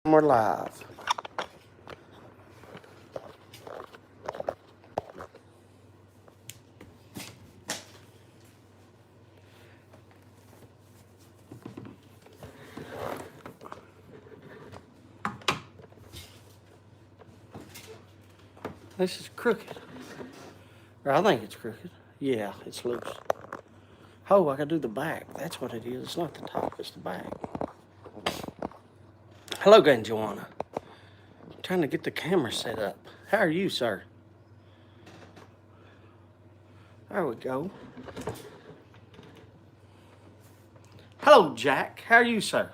We're live. This is crooked. Or I think it's crooked. Yeah, it's loose. Oh, I gotta do the back. That's what it is. It's not the top, it's the back. Hello, Ganjoana. Trying to get the camera set up. How are you, sir? There we go. Hello, Jack. How are you, sir?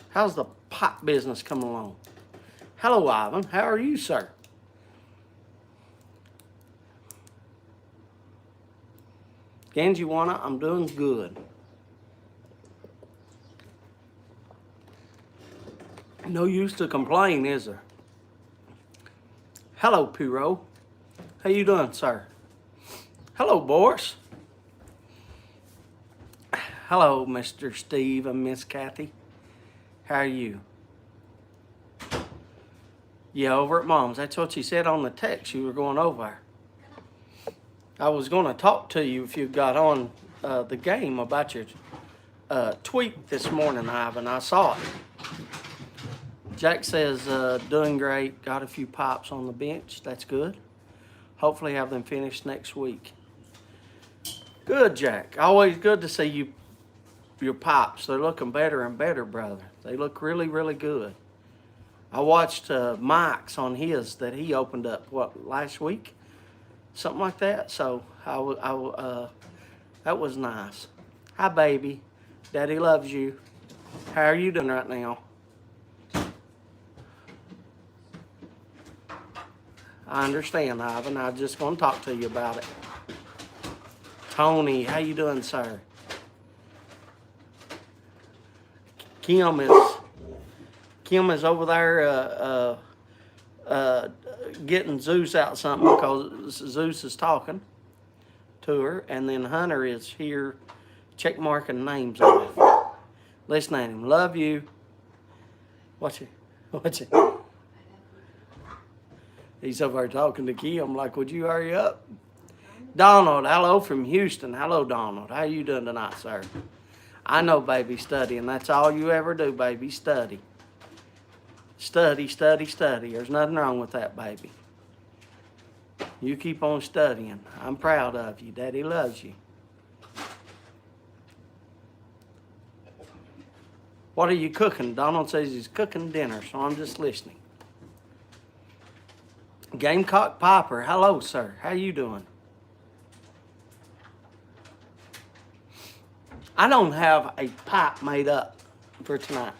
How's the pot business coming along? Hello, Ivan. How are you, sir? Ganjoana, I'm doing good. No use to complain, is there? Hello, Piro. How you doing, sir? Hello, Boris. Hello, Mr. Steve and Miss Kathy. How are you? Yeah, over at Mom's. That's what she said on the text. You were going over there. I was going to talk to you if you got on the game about your tweet this morning, Ivan. I saw it. Jack says, doing great. Got a few pops on the bench. That's good. Hopefully have them finished next week. Good, Jack. Always good to see you, your pops. They're looking better and better, brother. They look really, really good. I watched Mike's on his that he opened up, what, last week? Something like that. So that was nice. Hi, baby. Daddy loves you. How are you doing right now? I understand, Ivan. I'm just going to talk to you about it. Tony, how you doing, sir? Kim is over there getting Zeus out something because Zeus is talking to her, and then Hunter is here check marking names off. Listen at him. Love you. Watch it. Watch it. He's over there talking to Kim like, would you hurry up? Donald, hello from Houston. Hello, Donald. How you doing tonight, sir? I know, baby, studying. That's all you ever do, baby, study. Study, study, study. There's nothing wrong with that, baby. You keep on studying. I'm proud of you. Daddy loves you. What are you cooking? Donald says he's cooking dinner, so I'm just listening. Gamecock Piper, hello, sir. How you doing? I don't have a pipe made up for tonight.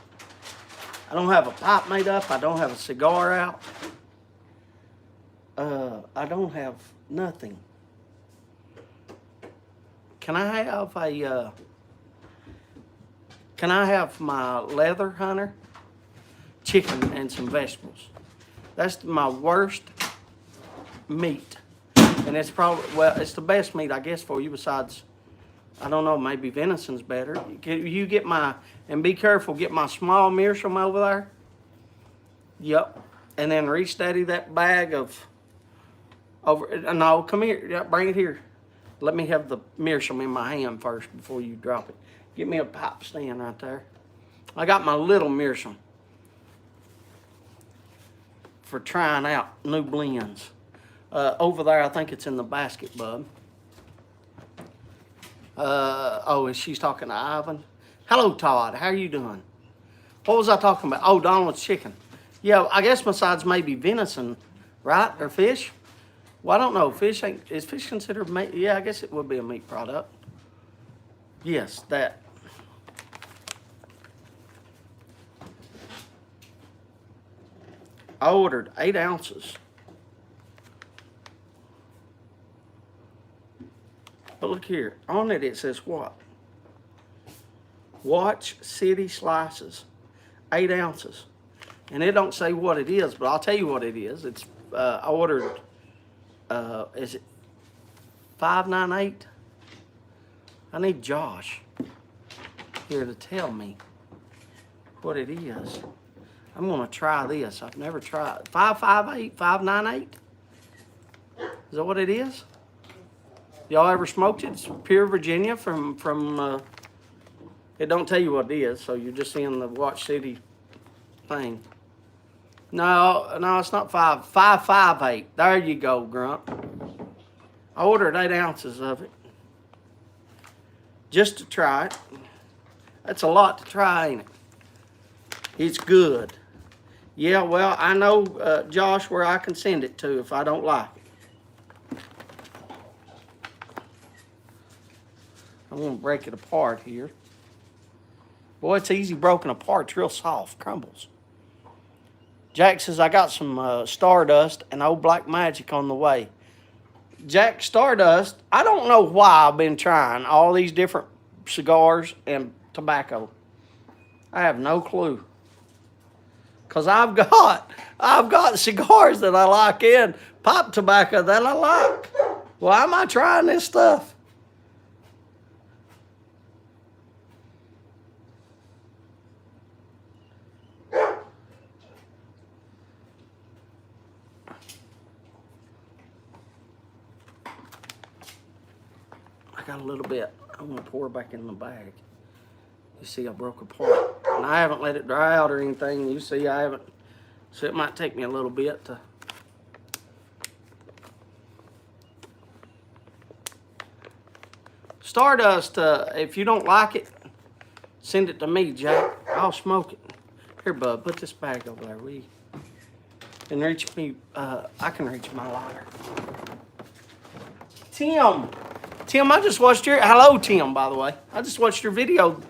I don't have a pipe made up. I don't have a cigar out. I don't have nothing. Can I have my leather, Hunter? Chicken and some vegetables. That's my worst meat. And it's probably, well, it's the best meat, I guess, for you besides, I don't know, maybe venison's better. You get my, and be careful, get my small meerschaum over there. Yep. And then re-steady that bag of, no, come here, yep, bring it here. Let me have the meerschaum in my hand first before you drop it. Get me a pipe stand right there. I got my little meerschaum for trying out new blends. Over there, I think it's in the basket, bub. Oh, she's talking to Ivan. Hello, Todd. How are you doing? What was I talking about? Oh, Donald's chicken. Yeah, I guess besides maybe venison, right? Or fish? Well, I don't know. Fish ain't, is fish considered meat? Yeah, I guess it would be a meat product. Yes, that. I ordered 8 ounces. But look here, on it says what? Watch City Slices, 8 ounces. And it don't say what it is, but I'll tell you what it is. It's, I ordered, is it $5.98? I need Josh here to tell me. what it is. I'm gonna try this. I've never tried 558, 598. Is that what it is? Y'all ever smoked it? It's pure Virginia from. It don't tell you what it is, so you're just seeing the Watch City thing. No, it's not 558. There you go, Grunt. I ordered 8 ounces of it just to try it. That's a lot to try, ain't it? It's good. Yeah, well, I know, Josh, where I can send it to if I don't like it. I'm going to break it apart here. Boy, it's easy broken apart. It's real soft. Crumbles. Jack says, I got some Stardust and Old Black Magic on the way. Jack, Stardust, I don't know why I've been trying all these different cigars and tobacco. I have no clue. Because I've got cigars that I like and pipe tobacco that I like. Why am I trying this stuff? Got a little bit. I'm going to pour back in the bag. You see I broke apart. And I haven't let it dry out or anything. You see I haven't. So it might take me a little bit to. Stardust, if you don't like it, send it to me, Jack. I'll smoke it. Here, bud, put this bag over there, will you? And reach me, I can reach my lighter. Tim, I just watched your, hello Tim, by the way. I just watched your video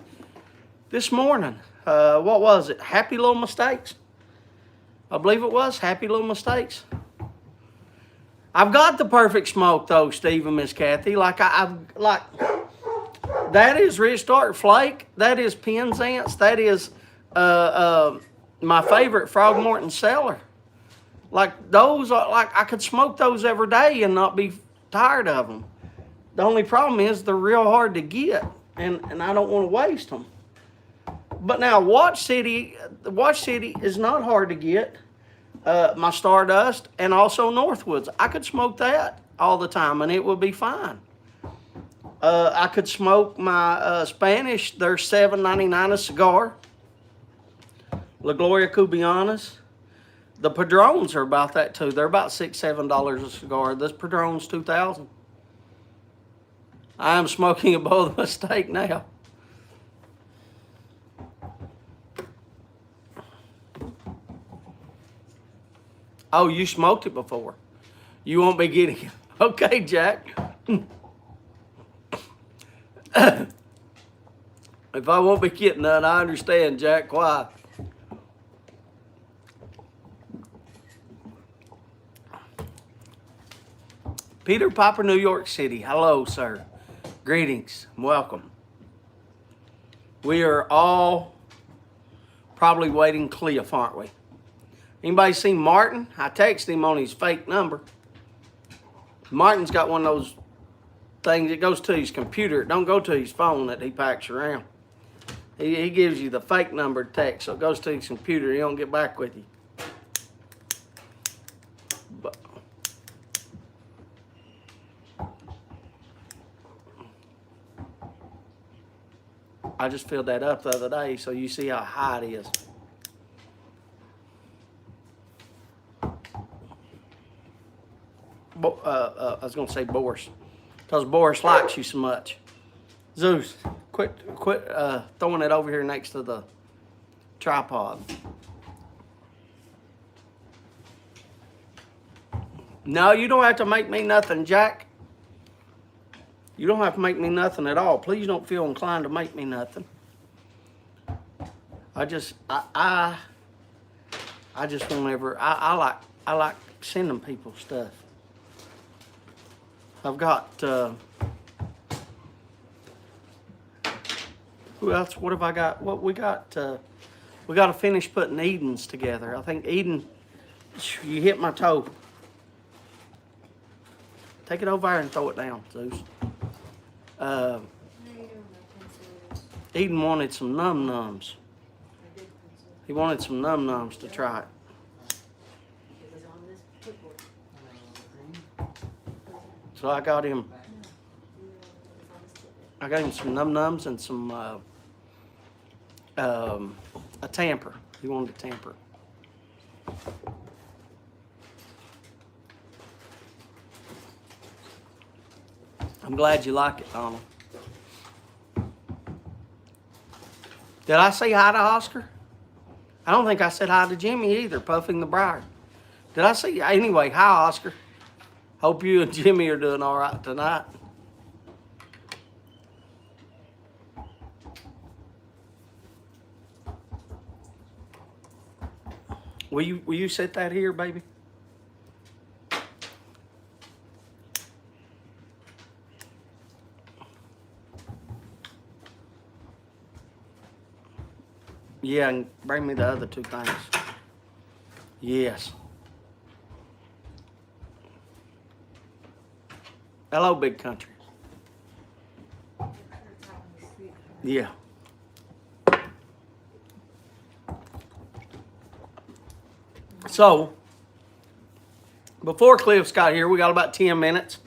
this morning. What was it? Happy Little Mistakes? I believe it was Happy Little Mistakes. I've got the perfect smoke though, Steve and Miss Kathy. That is Rich Dark Flake. That is Penzance. That is my favorite Frogmorton Cellar. Like those are like I could smoke those every day and not be tired of them. The only problem is they're real hard to get, and I don't want to waste them. But now Watch City is not hard to get. My Stardust and also Northwoods. I could smoke that all the time, and it would be fine. I could smoke my Spanish. They're $7.99 a cigar. La Gloria Cubanas. The Padrones are about that too. They're about $6, $7 a cigar. This Padrone's $2,000. I am smoking a bowl of mistake now. Oh, you smoked it before. You won't be getting it. Okay, Jack. If I won't be getting none, I understand, Jack. Why? Peter Piper, New York City. Hello, sir. Greetings. Welcome. We are all probably waiting Cliff, aren't we? Anybody seen Martin? I texted him on his fake number. Martin's got one of those things that goes to his computer. It don't go to his phone that he packs around. He gives you the fake number text, so it goes to his computer. He don't get back with you. But I just filled that up the other day, so you see how high it is. I was going to say Boris, because Boris likes you so much. Zeus, quit throwing it over here next to the tripod. No, you don't have to make me nothing, Jack. You don't have to make me nothing at all. Please don't feel inclined to make me nothing. I just won't ever. I like sending people stuff. I've got who else? What have I got? What we got? We got to finish putting Edens together. I think Eden. You hit my toe. Take it over there and throw it down, Zeus. Eden wanted some num-nums. He wanted some num-nums to try it. So I got him some num-nums and some a tamper. He wanted a tamper. I'm glad you like it, Donald. Did I say hi to Oscar? I don't think I said hi to Jimmy either, Puffing the Briar. Did I say? Anyway, hi, Oscar. Hope you and Jimmy are doing all right tonight. Will you set that here, baby? Yeah, and bring me the other two things. Yes. Hello, big country. Yeah. So, before Cliff's got here, we got about 10 minutes.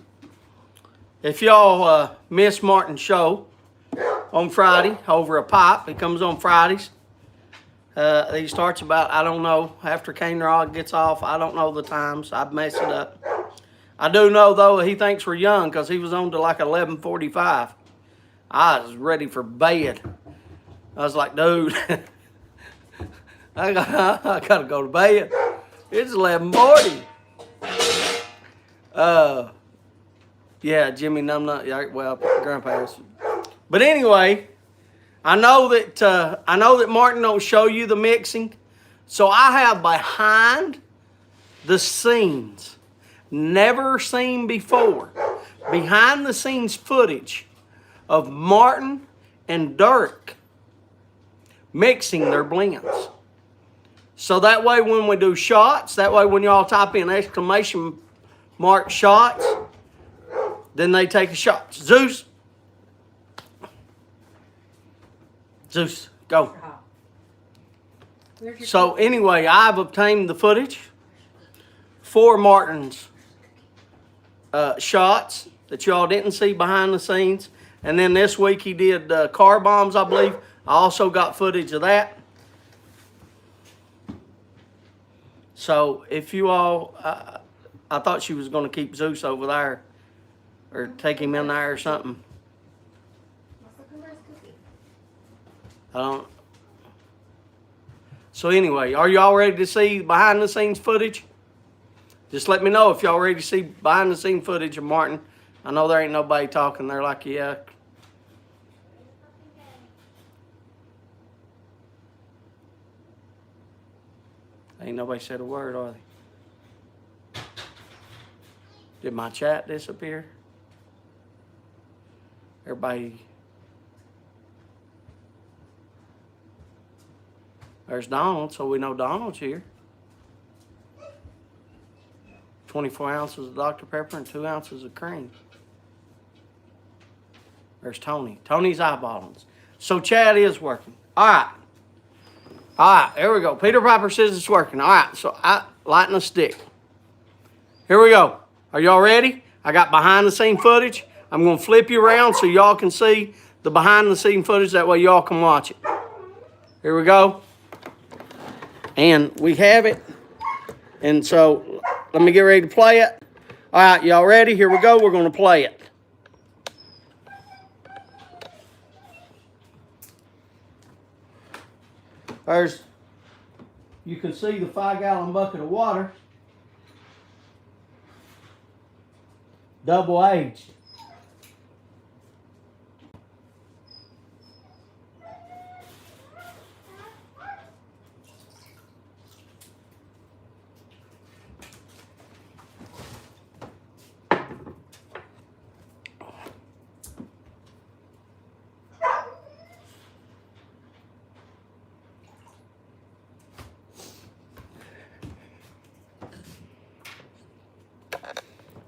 If y'all miss Martin's show on Friday over a pipe, it comes on Fridays. He starts about, I don't know, after Kane Rod gets off. I don't know the times. I've messed it up. I do know, though, he thinks we're young because he was on to like 11:45. I was ready for bed. I was like, dude, I got to go to bed. It's 11:40. Yeah, Jimmy Numbnut. Well, Grandpa's. But anyway, I know that Martin don't show you the mixing, so I have behind the scenes, never seen before, behind the scenes footage of Martin and Dirk mixing their blends. So that way when we do shots, that way when y'all type in exclamation mark shots, then they take a shot. Zeus, go. So anyway, I've obtained the footage for Martin's shots that y'all didn't see behind the scenes. And then this week he did car bombs, I believe. I also got footage of that. So if you all, I thought she was going to keep Zeus over there or take him in there or something. I don't. So anyway, are y'all ready to see behind the scenes footage? Just let me know if y'all ready to see behind the scene footage of Martin. I know there ain't nobody talking. They're like, yeah. Ain't nobody said a word, are they? Did my chat disappear? Everybody. There's Donald, so we know Donald's here. 24 ounces of Dr. Pepper and 2 ounces of cream. There's Tony. Tony's eyeballing us. So chat is working. All right. All right, there we go. Peter Piper says it's working. All right, so I lighten a stick. Here we go. Are y'all ready? I got behind the scene footage. I'm going to flip you around so y'all can see the behind the scene footage. That way y'all can watch it. Here we go. And we have it. And so let me get ready to play it. All right, y'all ready? Here we go. We're going to play it. There's, you can see the 5-gallon bucket of water. Double aged.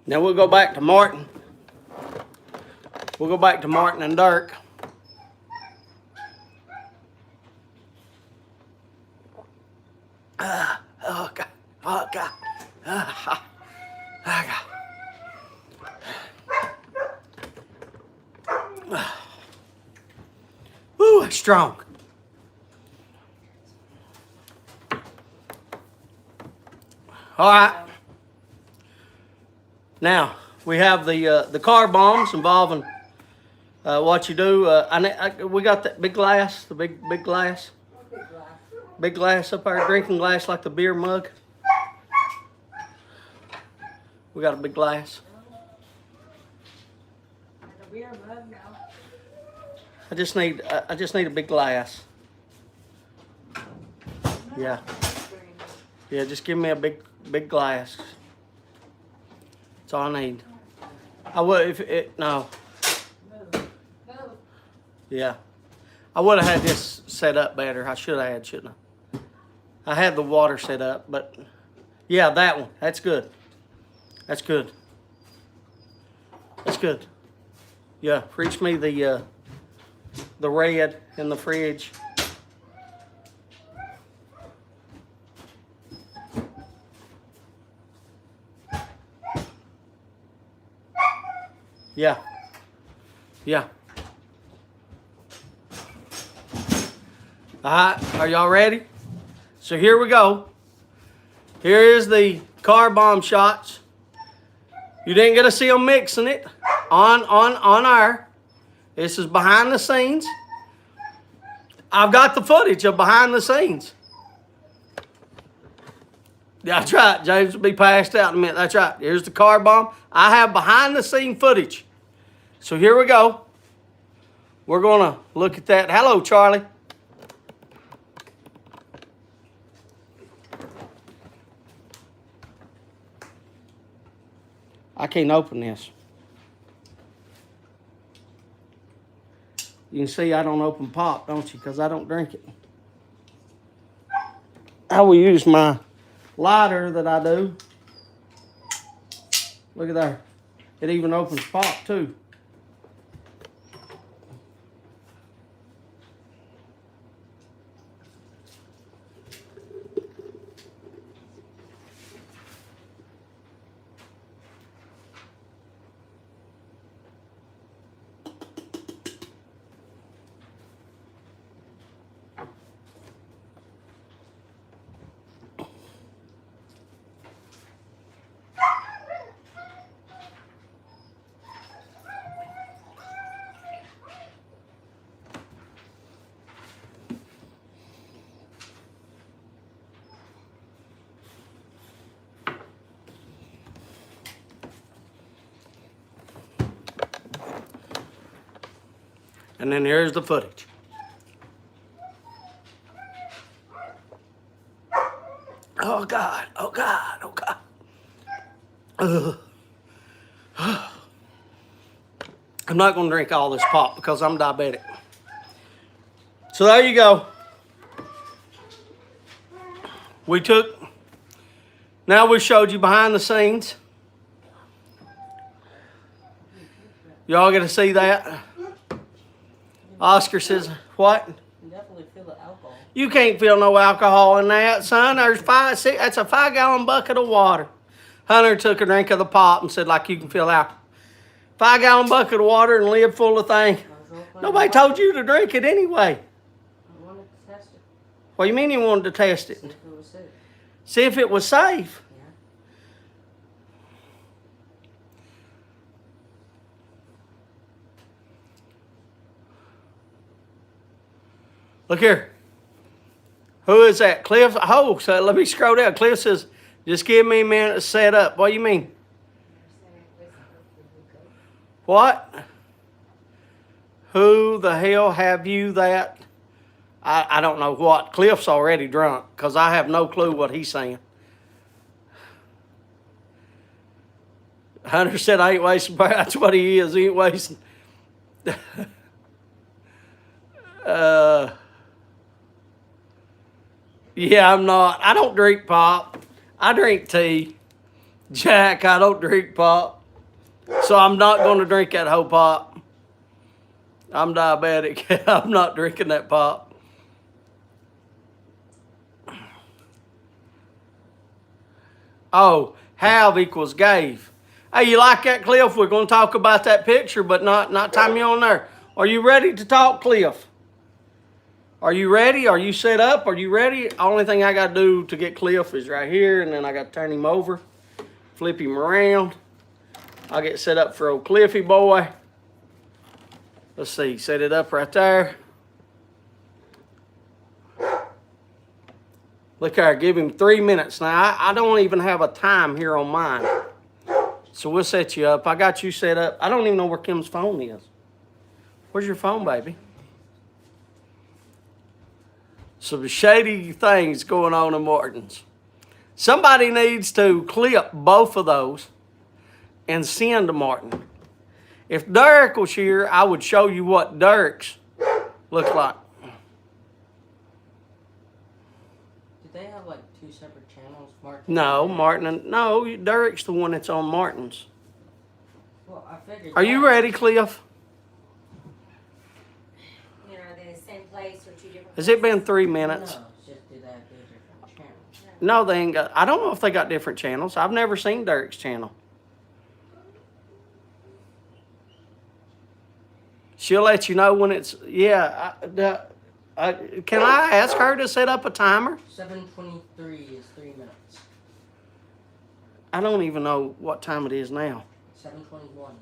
Now we'll go back to Martin. We'll go back to Martin and Dirk. Oh, God. Oh, God. Oh, God. Woo, it's strong. All right. Now, we have the car bombs involving what you do. We got that big glass, the big glass. Big glass up there, drinking glass like the beer mug. We got a big glass. Like a beer mug now. I just need a big glass. Yeah. Yeah, just give me a big glass. That's all I need. I would if it no. Yeah. I would have had this set up better. I should have had, shouldn't I? I had the water set up, but yeah, that one. That's good. That's good. That's good. Yeah, reach me the red in the fridge. Yeah. Yeah. All right, are y'all ready? So here we go. Here is the car bomb shots. You didn't get to see them mixing it on air. This is behind the scenes. I've got the footage of behind the scenes. That's right. James will be passed out in a minute. That's right. Here's the car bomb. I have behind the scene footage. So here we go. We're going to look at that. Hello, Charlie. I can't open this. You can see I don't open pop, don't you? Because I don't drink it. I will use my lighter that I do. Look at there. It even opens pop too. And then here's the footage. Oh God, oh God, oh God. I'm not going to drink all this pop because I'm diabetic. So there you go. Now we showed you behind the scenes. Y'all get to see that? Oscar says, what? You definitely feel the alcohol. You can't feel no alcohol in that, son. That's a 5-gallon bucket of water. Hunter took a drink of the pop and said, like, you can feel alcohol. 5-gallon bucket of water and lid full of things. Nobody told you to drink it anyway. I wanted to test it. What do you mean you wanted to test it? See if it was safe. See if it was safe. Yeah. Look here. Who is that? Cliff? Oh, so let me scroll down. Cliff says, just give me a minute to set up. What do you mean? What? Who the hell have you that? I don't know what. Cliff's already drunk because I have no clue what he's saying. Hunter said, I ain't wasting power. That's what he is. He ain't wasting. Yeah, I'm not. I don't drink pop. I drink tea. Jack, I don't drink pop. So I'm not going to drink that whole pop. I'm diabetic. I'm not drinking that pop. Oh, have equals gave. Hey, you like that, Cliff? We're going to talk about that picture, but not time you on there. Are you ready to talk, Cliff? Are you ready? Are you set up? Are you ready? Only thing I got to do to get Cliff is right here, and then I got to turn him over, flip him around. I'll get set up for old Cliffy boy. Let's see, set it up right there. Look there, give him 3 minutes. Now, I don't even have a time here on mine. So we'll set you up. I got you set up. I don't even know where Kim's phone is. Where's your phone, baby? Some shady things going on in Martin's. Somebody needs to clip both of those and send to Martin. If Derek was here, I would show you what Derek's looks like. Do they have like 2 separate channels, Martin? No, Derek's the one that's on Martin's. Well, I figured. Are you ready, Cliff? You know, are they the same place or 2 different Has it been places? 3 minutes? No, it's just do they have 2 different channels? No, they ain't got. I don't know if they got different channels. I've never seen Derek's channel. She'll let you know when it's. Yeah. Can I ask her to set up a timer? 7:23 is 3 minutes. I don't even know what time it is now. 7:21.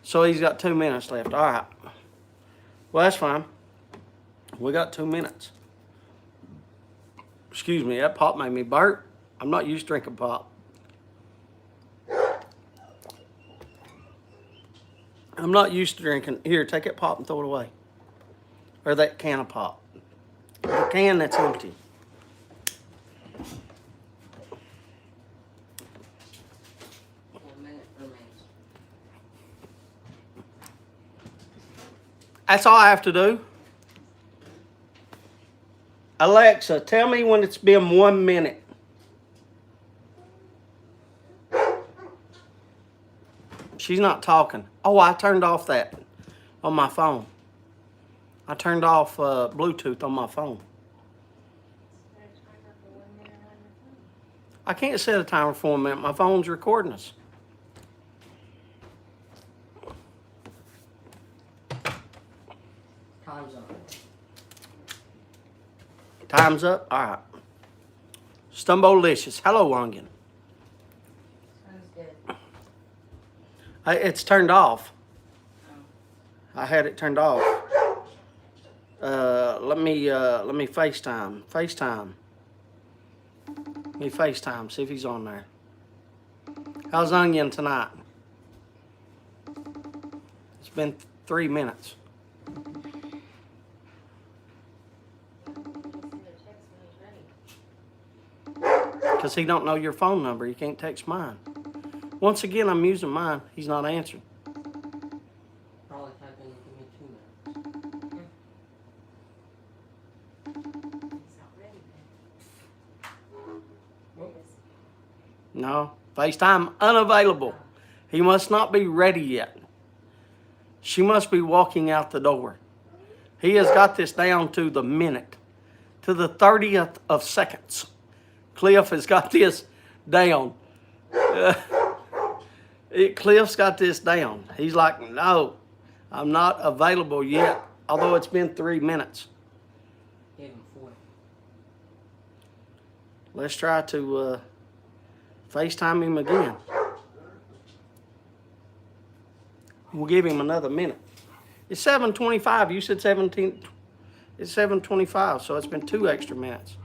So he's got 2 minutes left. All right. Well, that's fine. We got 2 minutes. Excuse me, that pop made me burp. I'm not used to drinking pop. I'm not used to drinking. Here, take that pop and throw it away. Or that can of pop. The can that's empty. One minute remains. That's all I have to do. Alexa, tell me when it's been 1 minute. She's not talking. Oh, I turned off that on my phone. I turned off Bluetooth on my phone. I can't set a timer for 1 minute. My phone's recording us. Time's up. Time's up? All right. Stumbo-licious. Hello, Onion. Sounds good. It's turned off. I had it turned off. Let me FaceTime. FaceTime. Let me FaceTime. See if he's on there. How's Onion tonight? It's been 3 minutes. Because he don't know your phone number. He can't text mine. Once again, I'm using mine. He's not answering. Probably type in, give me 2 minutes. It's not ready then. It is. No. FaceTime unavailable. He must not be ready yet. She must be walking out the door. He has got this down to the minute, to the 30th of seconds. Cliff has got this down. Cliff's got this down. He's like, no, I'm not available yet, although it's been 3 minutes. Gave him 4. Let's try to FaceTime him again. We'll give him another minute. It's 7:25. You said 17. It's 7:25, so it's been 2 extra minutes.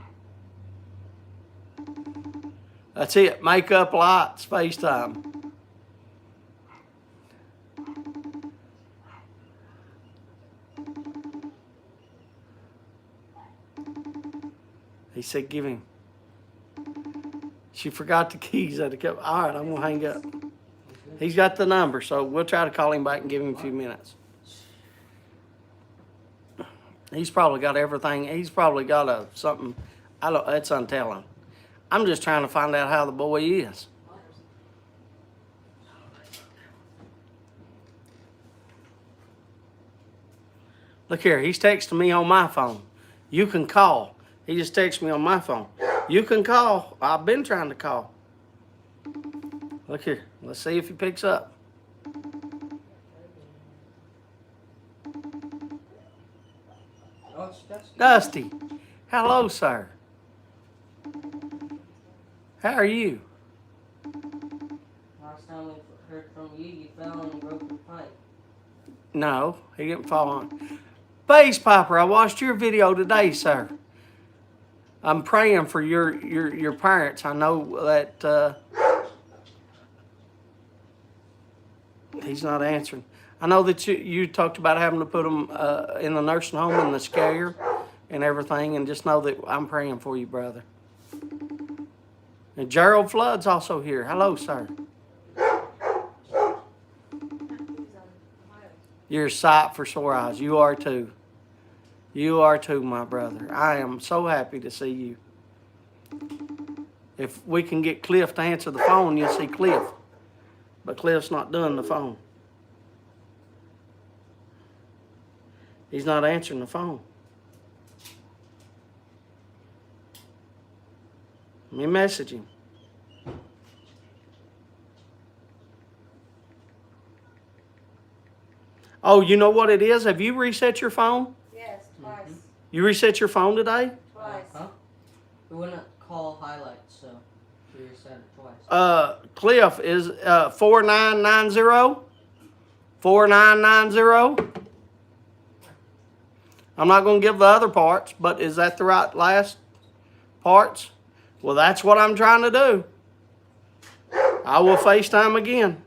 That's it. Makeup, lights, FaceTime. He said, give him. She forgot the keys at the cup. All right, I'm going to hang up. He's got the number, so we'll try to call him back and give him a few minutes. He's probably got everything. He's probably got something. That's untelling. I'm just trying to find out how the boy is. Look here, he's texting me on my phone. You can call. He just texted me on my phone. You can call. I've been trying to call. Look here. Let's see if he picks up. Oh, it's Dusty. Dusty. Hello, sir. How are you? Last time we heard from you, you fell and broke your pipe. No, he didn't fall on. Base Piper, I watched your video today, sir. I'm praying for your parents. I know that he's not answering. I know that you talked about having to put him in the nursing home and the scare and everything, and just know that I'm praying for you, brother. And Gerald Flood's also here. Hello, sir. You're a sight for sore eyes. You are too. You are too, my brother. I am so happy to see you. If we can get Cliff to answer the phone, you'll see Cliff. But Cliff's not doing the phone. He's not answering the phone. Let me message him. Oh, you know what it is? Have you reset your phone? Yes, twice. You reset your phone today? Twice. Huh? It wouldn't call highlights, so we reset it twice. Cliff is 4990. 4990. I'm not going to give the other parts, but is that the right last parts? Well, that's what I'm trying to do. I will FaceTime again.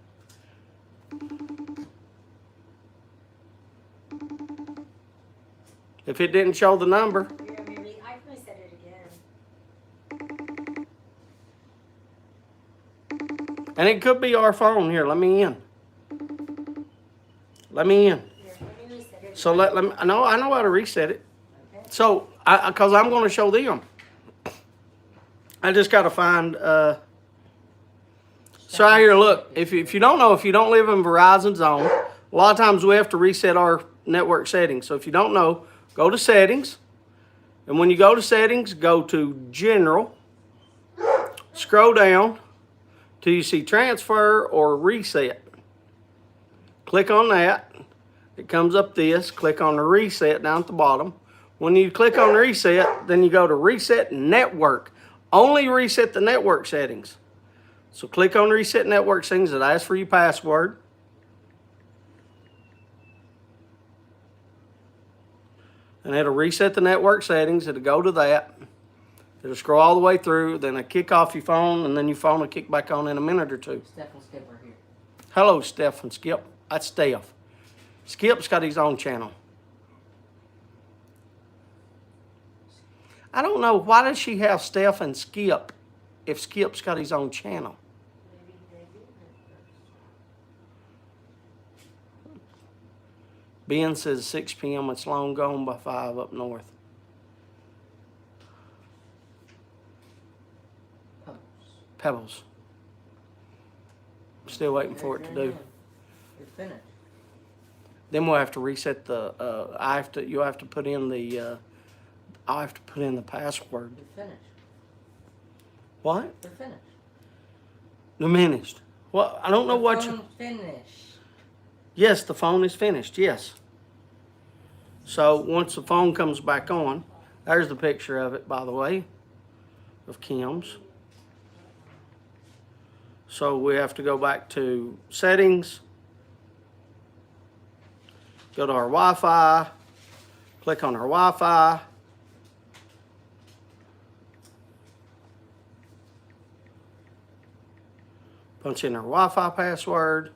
If it didn't show the number. I can reset it again. And it could be our phone. Here, let me in. Let me in. Here, let me reset it. So let me, I know how to reset it. Okay. So, because I'm going to show them. I just got to find, so out here, look, if you don't know, if you don't live in Verizon zone, a lot of times we have to reset our network settings. So if you don't know, go to settings. And when you go to settings, go to general. Scroll down till you see transfer or reset. Click on that. It comes up this. Click on the reset down at the bottom. When you click on reset, then you go to reset network. Only reset the network settings. So click on reset network settings. It asks for your password. And it'll reset the network settings. It'll go to that. It'll scroll all the way through. Then it'll kick off your phone, and then your phone will kick back on in a minute or two. Steph and Skip are here. Hello, Steph and Skip. That's Steph. Skip's got his own channel. I don't know. Why does she have Steph and Skip if Skip's got his own channel? Maybe they did it Ben says 6 p.m. It's long gone by 5 up north. Pebbles. Still waiting for it to do. You're finished. Then we'll have to reset the. You'll have to put in the. I'll have to put in the password. You're finished. What? You're finished. Diminished. Well, I don't know what you. Finished. Yes, the phone is finished. Yes. So once the phone comes back on, there's the picture of it, by the way, of Kim's. So we have to go back to settings, go to our Wi-Fi, click on our Wi-Fi. Punch in our Wi-Fi password,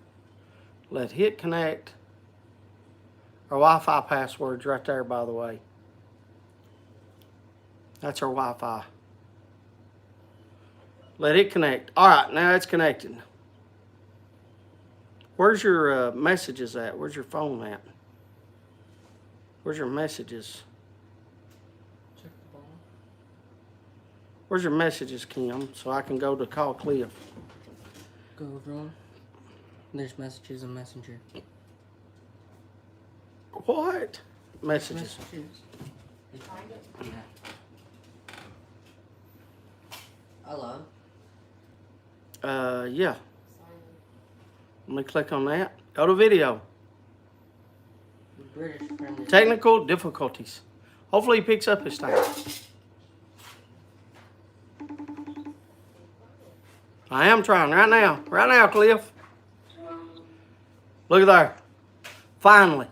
let hit connect. Our Wi-Fi password's right there, by the way. That's our Wi-Fi. Let it connect. All right, now it's connected. Where's your messages at? Where's your phone at? Where's your messages? Check the phone. Where's your messages, Kim? So I can go to call Cliff. Go over one. There's messages and messenger. What? Messages. Find it. Yeah. Hello. Yeah. Let me click on that. Go to video. The British friend is Technical difficulties. Hopefully he picks up his time. I am trying right now. Right now, Cliff. Look at there. Finally.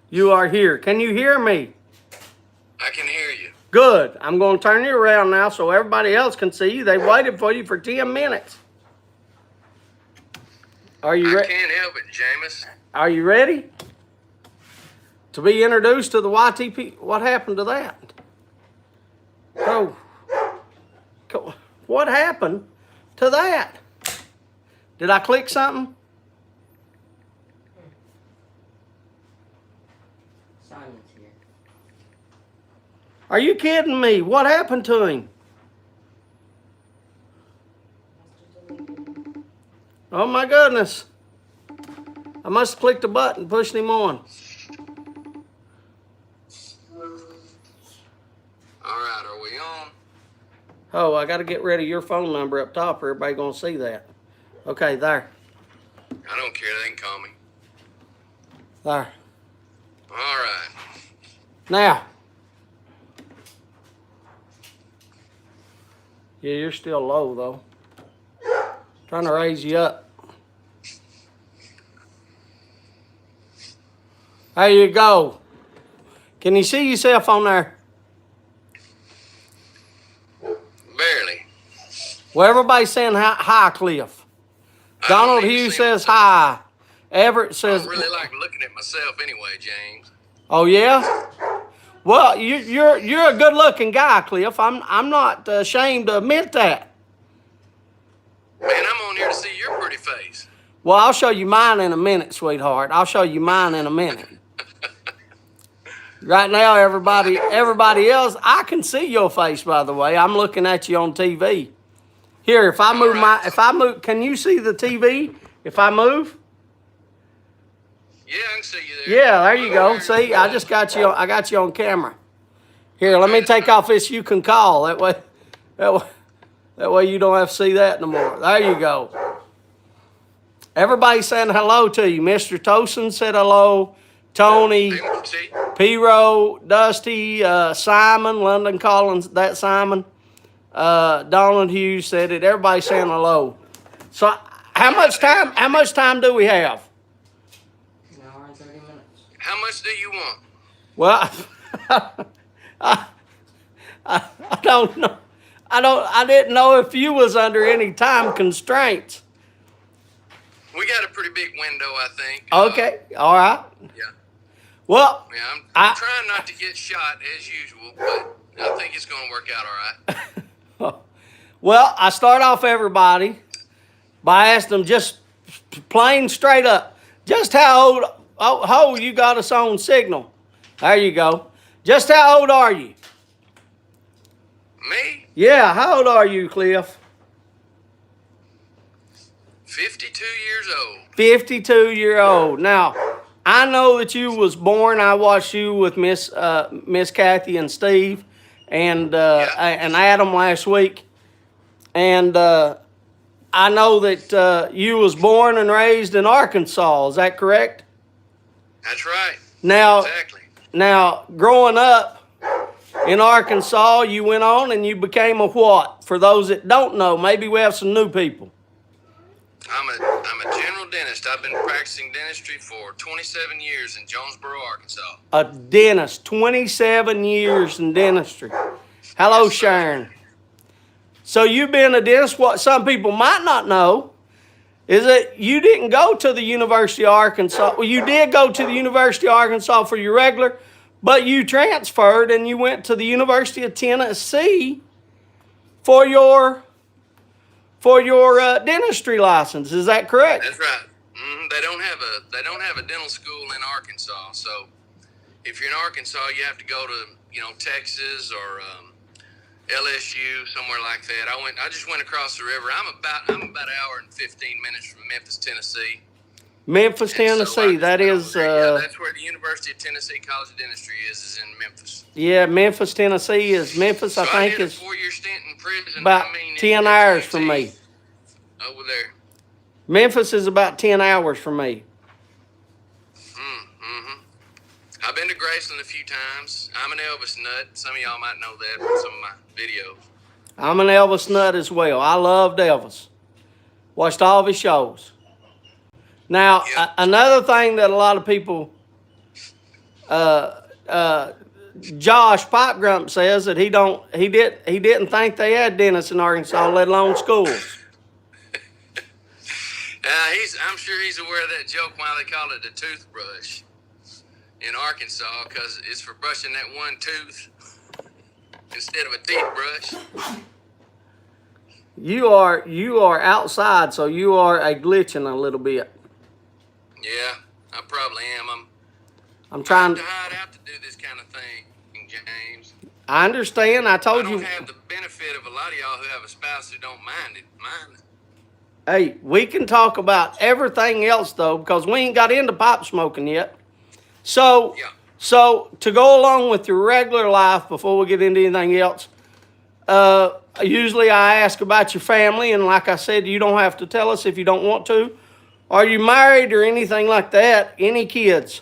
You are here. Can you hear me? I can hear you. Good. I'm going to turn you around now so everybody else can see you. They waited for you for 10 minutes. Are you I ready? can't help it, Jameis. Are you ready to be introduced to the YTP? What happened to that? Oh, what happened to that? Did I click something? Simon's here. Are you kidding me? What happened to him? Oh my goodness. I must have clicked the button, pushed him on. All right, are we on? Oh, I got to get rid of your phone number up top or everybody going to see that. Okay, there. I don't care. They can call me. There. All right. Now. Yeah, you're still low, though. Trying to raise you up. There you go. Can you see yourself on there? Barely. Well, everybody's saying hi, Cliff. Donald don't need to Hughes see says myself. hi. Everett I says, don't really like looking at myself anyway, James. oh yeah. Well, you're a good-looking guy, Cliff. I'm not ashamed to admit that. Man, I'm on here to see your pretty face. Well, I'll show you mine in a minute, sweetheart. I'll show you mine in a minute. Right now, everybody else, I can see your face, by the way. I'm looking at you on TV. Here, if I move, can you see the TV if I move? Yeah, I can see you there. Yeah, there you go. See, I just got you. I got you on camera. Here, let me take off this. You can call that way you don't have to see that no more. There you go. Everybody's saying hello to you. Mr. Tosin said hello. Tony, See? P-Row, Dusty, Simon, London Collins, that Simon, Donald Hughes said it. Everybody's saying hello. So how much time do we have? An hour and 30 minutes. How much do you want? Well, I don't know. I didn't know if you was under any time constraints. We got a pretty big window, I think. Okay, all right. Yeah. Well, Yeah, I'm trying not to get shot as usual, but I think it's going to work out all right. well, I start off everybody by asking them just plain straight up, just how old you got us on signal. There you go. Just how old are you? Me? Yeah, how old are you, Cliff? 52 years old. 52-year-old. Now, I know that you was born. I watched you with Miss Kathy and Steve and Adam last week, and I know that you was born and raised in Arkansas. Is that correct? That's right. Now, Exactly. Now, growing up in Arkansas, you went on and you became a what? For those that don't know, maybe we have some new people. I'm a general dentist. I've been practicing dentistry for 27 years in Jonesboro, Arkansas. A dentist, 27 years in dentistry. Hello, Yes, sir. Sharon. So you've been a dentist. What some people might not know is that you didn't go to the University of Arkansas. Well, you did go to the University of Arkansas for your regular, but you transferred and you went to the University of Tennessee for your dentistry license. Is that correct? That's right. They don't have a dental school in Arkansas. So if you're in Arkansas, you have to go to Texas or LSU, somewhere like that. I just went across the river. I'm about an hour and 15 minutes from Memphis, Tennessee. Memphis, And so Tennessee. That is, that's where the University of Tennessee College of Dentistry is in Memphis. yeah, Memphis, Tennessee is Memphis. I So think did a is 4-year stint in prison. about 10 hours from me. Over there. Memphis is about 10 hours from me. Mm-hmm. I've been to Graceland a few times. I'm an Elvis nut. Some of y'all might know that from some of my videos. I'm an Elvis nut as well. I loved Elvis. Watched all of his shows. Now, Yep. Another thing that a lot of people, Josh Pipe Grump says that he didn't think they had dentists in Arkansas, let alone schools. I'm sure he's aware of that joke why they call it a toothbrush in Arkansas, because it's for brushing that one tooth instead of a teeth brush. You are outside, so you are glitching a little bit. Yeah, I probably am. I'm trying to hide out to do this kind of thing, James. I understand. I I told don't you. have the benefit of a lot of y'all who have a spouse who don't mind it. Hey, we can talk about everything else though, because we ain't got into pipe smoking yet. So, Yeah. so to go along with your regular life before we get into anything else, usually I ask about your family, and like I said, you don't have to tell us if you don't want to. Are you married or anything like that? Any kids?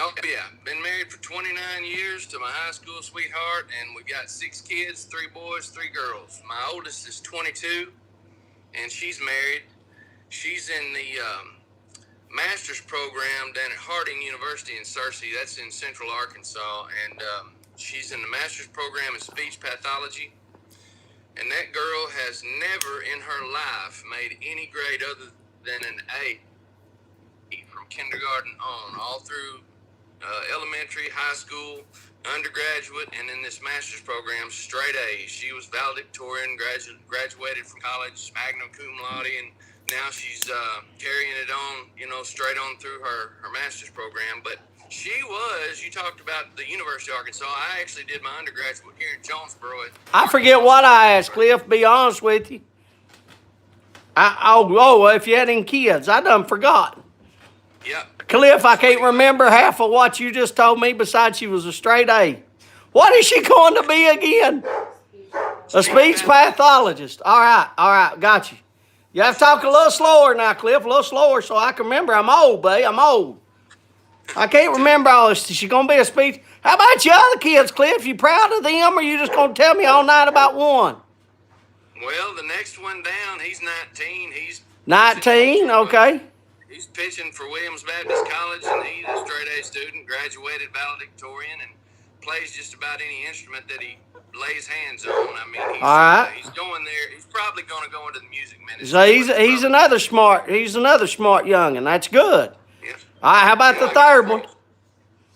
Oh, yeah. Been married for 29 years to my high school sweetheart, and we've got 6 kids, 3 boys, 3 girls. My oldest is 22, and she's married. She's in the master's program down at Harding University in Searcy. That's in central Arkansas, and she's in the master's program in speech pathology. And that girl has never in her life made any grade other than an A from kindergarten on, all through elementary, high school, undergraduate, and in this master's program, straight A's. She was valedictorian, graduated from college, magna cum laude, and now she's carrying it on, straight on through her master's program. But you talked about the University of Arkansas. I actually did my undergraduate here in Jonesboro. I forget what I asked, Cliff, be honest with you. If you had any kids, I done forgot. Yep. Cliff, I can't remember half of what you just told me besides she was a straight A. What is she going to be again? A speech pathologist. All right, got you. You have to talk a little slower now, Cliff, a little slower so I can remember. I'm old, babe, I'm old. I can't remember all this. Is she going to be a speech? How about your other kids, Cliff? You proud of them, or you just going to tell me all night about one? Well, the next one down, he's 19. He's 19, okay. He's pitching for Williams Baptist College, and he's a straight-A student, graduated valedictorian, and plays just about any instrument that he lays hands on. I mean, he's going there. He's probably going to go into the music ministry. So he's another smart youngin'. That's good. Yeah. All right, how about the third one?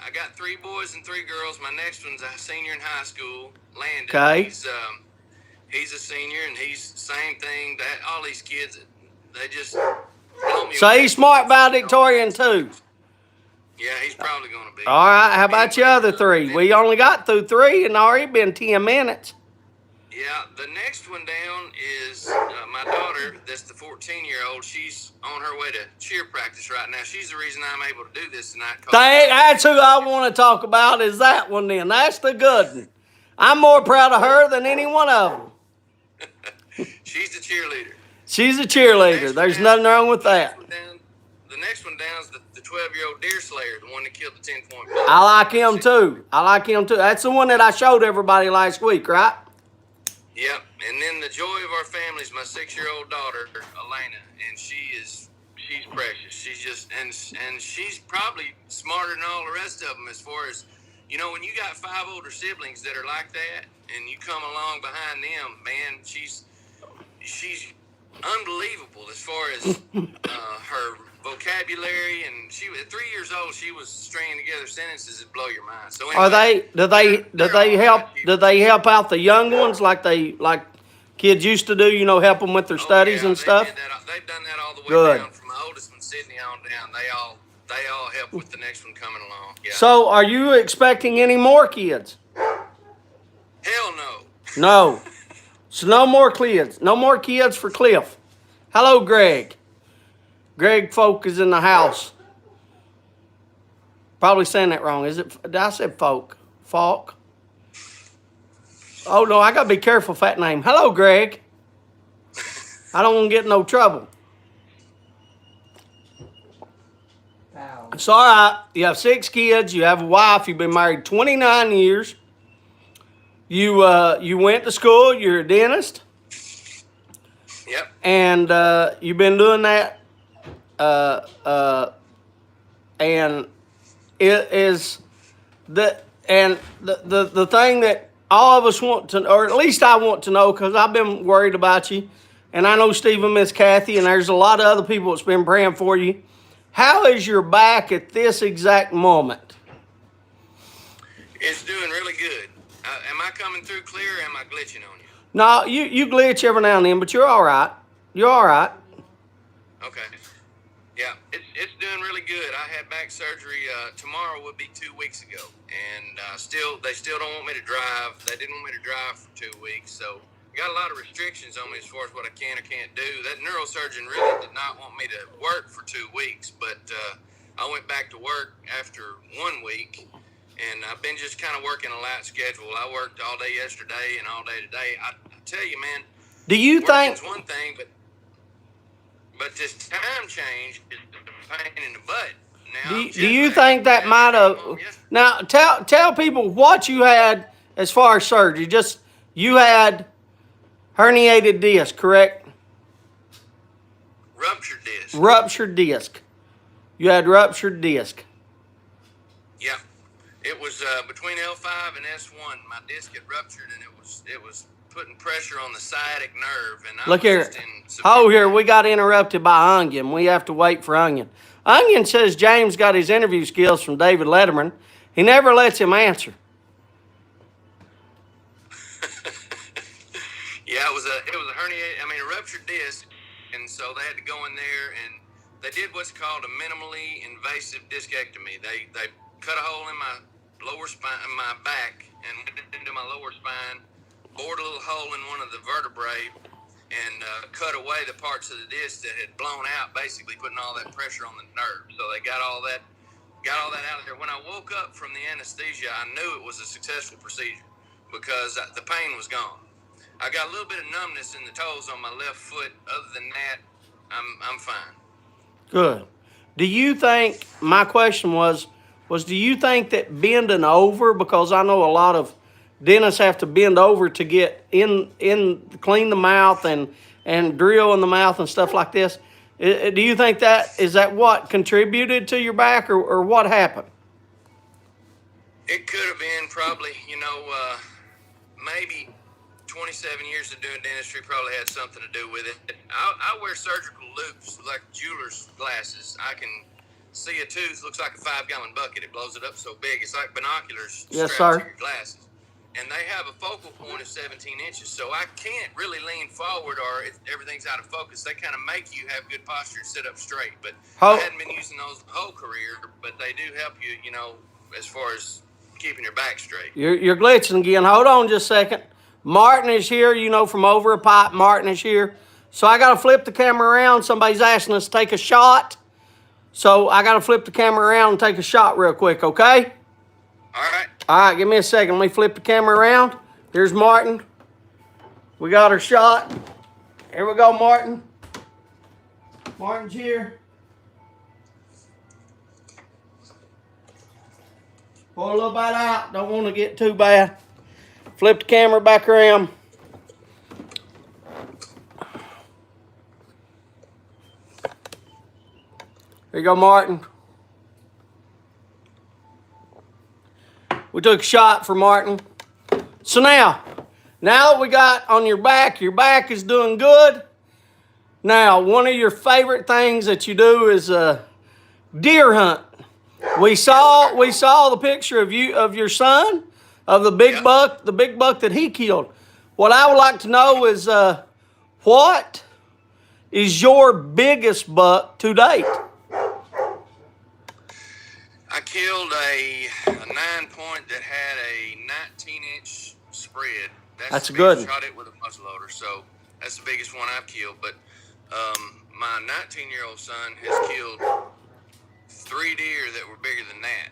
I got 3 boys and 3 girls. My next one's a senior in high school, Landon. Okay. He's a senior, and he's same thing. That all these kids, they just. So he's smart valedictorian too. Yeah, he's probably going to be. All right, how about your other 3? We only got through 3 and already been 10 minutes. Yeah, the next one down is my daughter. That's the 14-year-old. She's on her way to cheer practice right now. She's the reason I'm able to do this tonight. That's who I want to talk about is that one then. That's the good one. I'm more proud of her than any one of them. She's the cheerleader. She's a cheerleader. There's nothing wrong with that. The next one down is the 12-year-old deer slayer, the one that killed the 10-point bull. I like him too. That's the one that I showed everybody last week, right? Yep. And then the joy of our family is my 6-year-old daughter, Elena, and she's precious. She's just and she's probably smarter than all the rest of them as far as, when you got 5 older siblings that are like that, and you come along behind them, man, she's unbelievable as far as her vocabulary, and she at 3 years old she was stringing together sentences that blow your mind. So anyway, do they help out the young ones like kids used to do, help them with their studies and stuff? They've done that all the way down from my oldest one, Sydney, on down. They all help with the next one coming along. Yeah. So are you expecting any more kids? Hell no. No. So no more kids. No more kids for Cliff. Hello, Greg. Greg Folk is in the house. Probably saying that wrong. Did I say Folk? Falk? Oh, no, I got to be careful with that name. Hello, Greg. I don't want to get in no trouble. It's all right. You have 6 kids. You have a wife. You've been married 29 years. You went to school. You're a dentist, Yep. and you've been doing that. Uh, uh, and it is the thing that all of us want to, or at least I want to know, because I've been worried about you, and I know Stephen, Miss Kathy, and there's a lot of other people that's been praying for you. How is your back at this exact moment? It's doing really good. Am I coming through clear or am I glitching on you? No, you glitch every now and then, but you're all right. You're all right. Okay. Yeah, it's doing really good. I had back surgery. Tomorrow would be 2 weeks ago, and they still don't want me to drive. They didn't want me to drive for 2 weeks, so got a lot of restrictions on me as far as what I can or can't do. That neurosurgeon really did not want me to work for 2 weeks, but I went back to work after 1 week, and I've been just kind of working a light schedule. I worked all day yesterday and all day today. I tell you, man, Do you think? working's one thing, but this time change is a pain in the butt. Now, Do you think that might have? Now tell people what you had as far as surgery. Just you had herniated disc, correct? Ruptured disc. Ruptured disc. You had ruptured disc. Yeah, it was between L5 and S1. My disc had ruptured, and it was putting pressure on the sciatic nerve. And I Look was here. just in severe Oh, here pain. we got interrupted by Onion. We have to wait for Onion. Onion says James got his interview skills from David Letterman. He never lets him answer. Yeah, it was a herniated. I mean, a ruptured disc, and so they had to go in there and they did what's called a minimally invasive discectomy. They cut a hole in my lower spine, my back, and went into my lower spine, bored a little hole in one of the vertebrae, and cut away the parts of the disc that had blown out, basically putting all that pressure on the nerve. So they got all that out of there. When I woke up from the anesthesia, I knew it was a successful procedure because the pain was gone. I got a little bit of numbness in the toes on my left foot. Other than that, I'm fine. Good. Do you think, my question was do you think that bending over, because I know a lot of dentists have to bend over to get in clean the mouth and drill in the mouth and stuff like this. Do you think is that what contributed to your back, or what happened? It could have been probably, maybe 27 years of doing dentistry probably had something to do with it. I wear surgical loupes like jeweler's glasses. I can see a tooth, looks like a 5-gallon bucket. It blows it up so big. It's like binoculars Yes, strapped sir. to your glasses. And they have a focal point of 17 inches, so I can't really lean forward or everything's out of focus. They kind of make you have good posture and sit up straight. But I hadn't been using those the whole career, but they do help you, as far as keeping your back straight. You're glitching again. Hold on just a second. Martin is here, from over a pipe. Martin is here. So I got to flip the camera around. Somebody's asking us to take a shot. So I got to flip the camera around and take a shot real quick, okay? All right. All right, give me a second. Let me flip the camera around. Here's Martin. We got our shot. Here we go, Martin. Martin's here. Pull a little bit out. Don't want to get too bad. Flip the camera back around. Here you go, Martin. We took a shot for Martin. So now that we got on your back is doing good. Now, one of your favorite things that you do is deer hunt. We saw the picture of your son, of the big buck that he killed. What I would like to know is what is your biggest buck to date? I killed a 9-point that had a 19-inch spread. That's the good. biggest. Shot it with a muzzleloader, so that's the biggest one I've killed. But my 19-year-old son has killed 3 deer that were bigger than that.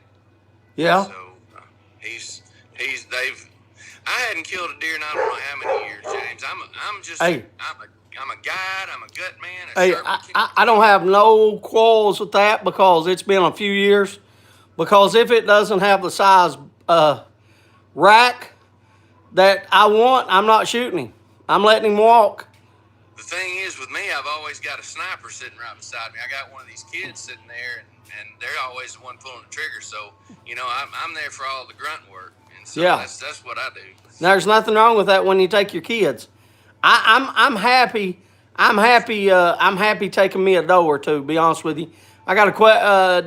Yeah. So I hadn't killed a deer in I don't know how many years, James. I'm a a guide. I'm a gut man. A Hey, servant I don't have no quarrels with that because it's been a few years. Because if it doesn't have the size rack that I want, I'm not shooting him. I'm letting him walk. The thing is, with me, I've always got a sniper sitting right beside me. I got one of these kids sitting there, and they're always the one pulling the trigger. So, I'm there for all the grunt work, and so Yeah. that's what I do. There's nothing wrong with that when you take your kids. I'm happy. I'm happy taking me a doe or two. To be honest with you, I got a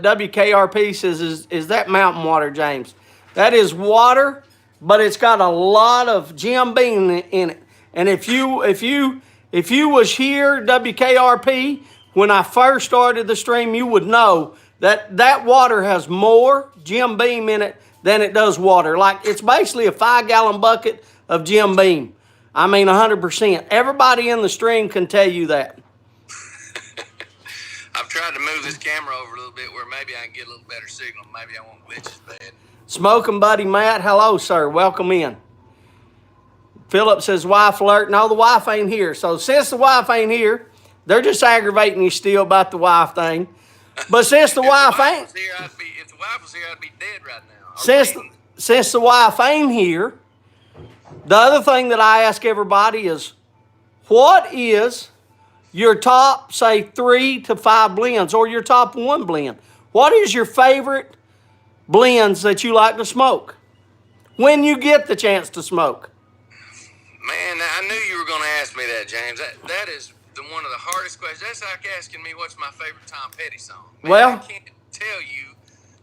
WKRP says is that mountain water, James? That is water, but it's got a lot of Jim Beam in it. And if you was here, WKRP, when I first started the stream, you would know that water has more Jim Beam in it than it does water. Like, it's basically a 5-gallon bucket of Jim Beam. I mean, 100%. Everybody in the stream can tell you that. I've tried to move this camera over a little bit where maybe I can get a little better signal. Maybe I won't glitch as bad. Smoking buddy Matt, hello, sir. Welcome in. Philip says, wife alert. No, the wife ain't here. So since the wife ain't here, they're just aggravating you still about the wife thing. But since the wife ain't... If the wife was here, I'd be dead right now. Since the wife ain't here, the other thing that I ask everybody is, what is your top, say, 3 to 5 blends or your top 1 blend? What is your favorite blends that you like to smoke when you get the chance to smoke? Man, I knew you were going to ask me that, James. That is one of the hardest questions. That's like asking me what's my favorite Tom Petty song. Man, Well, I can't tell you.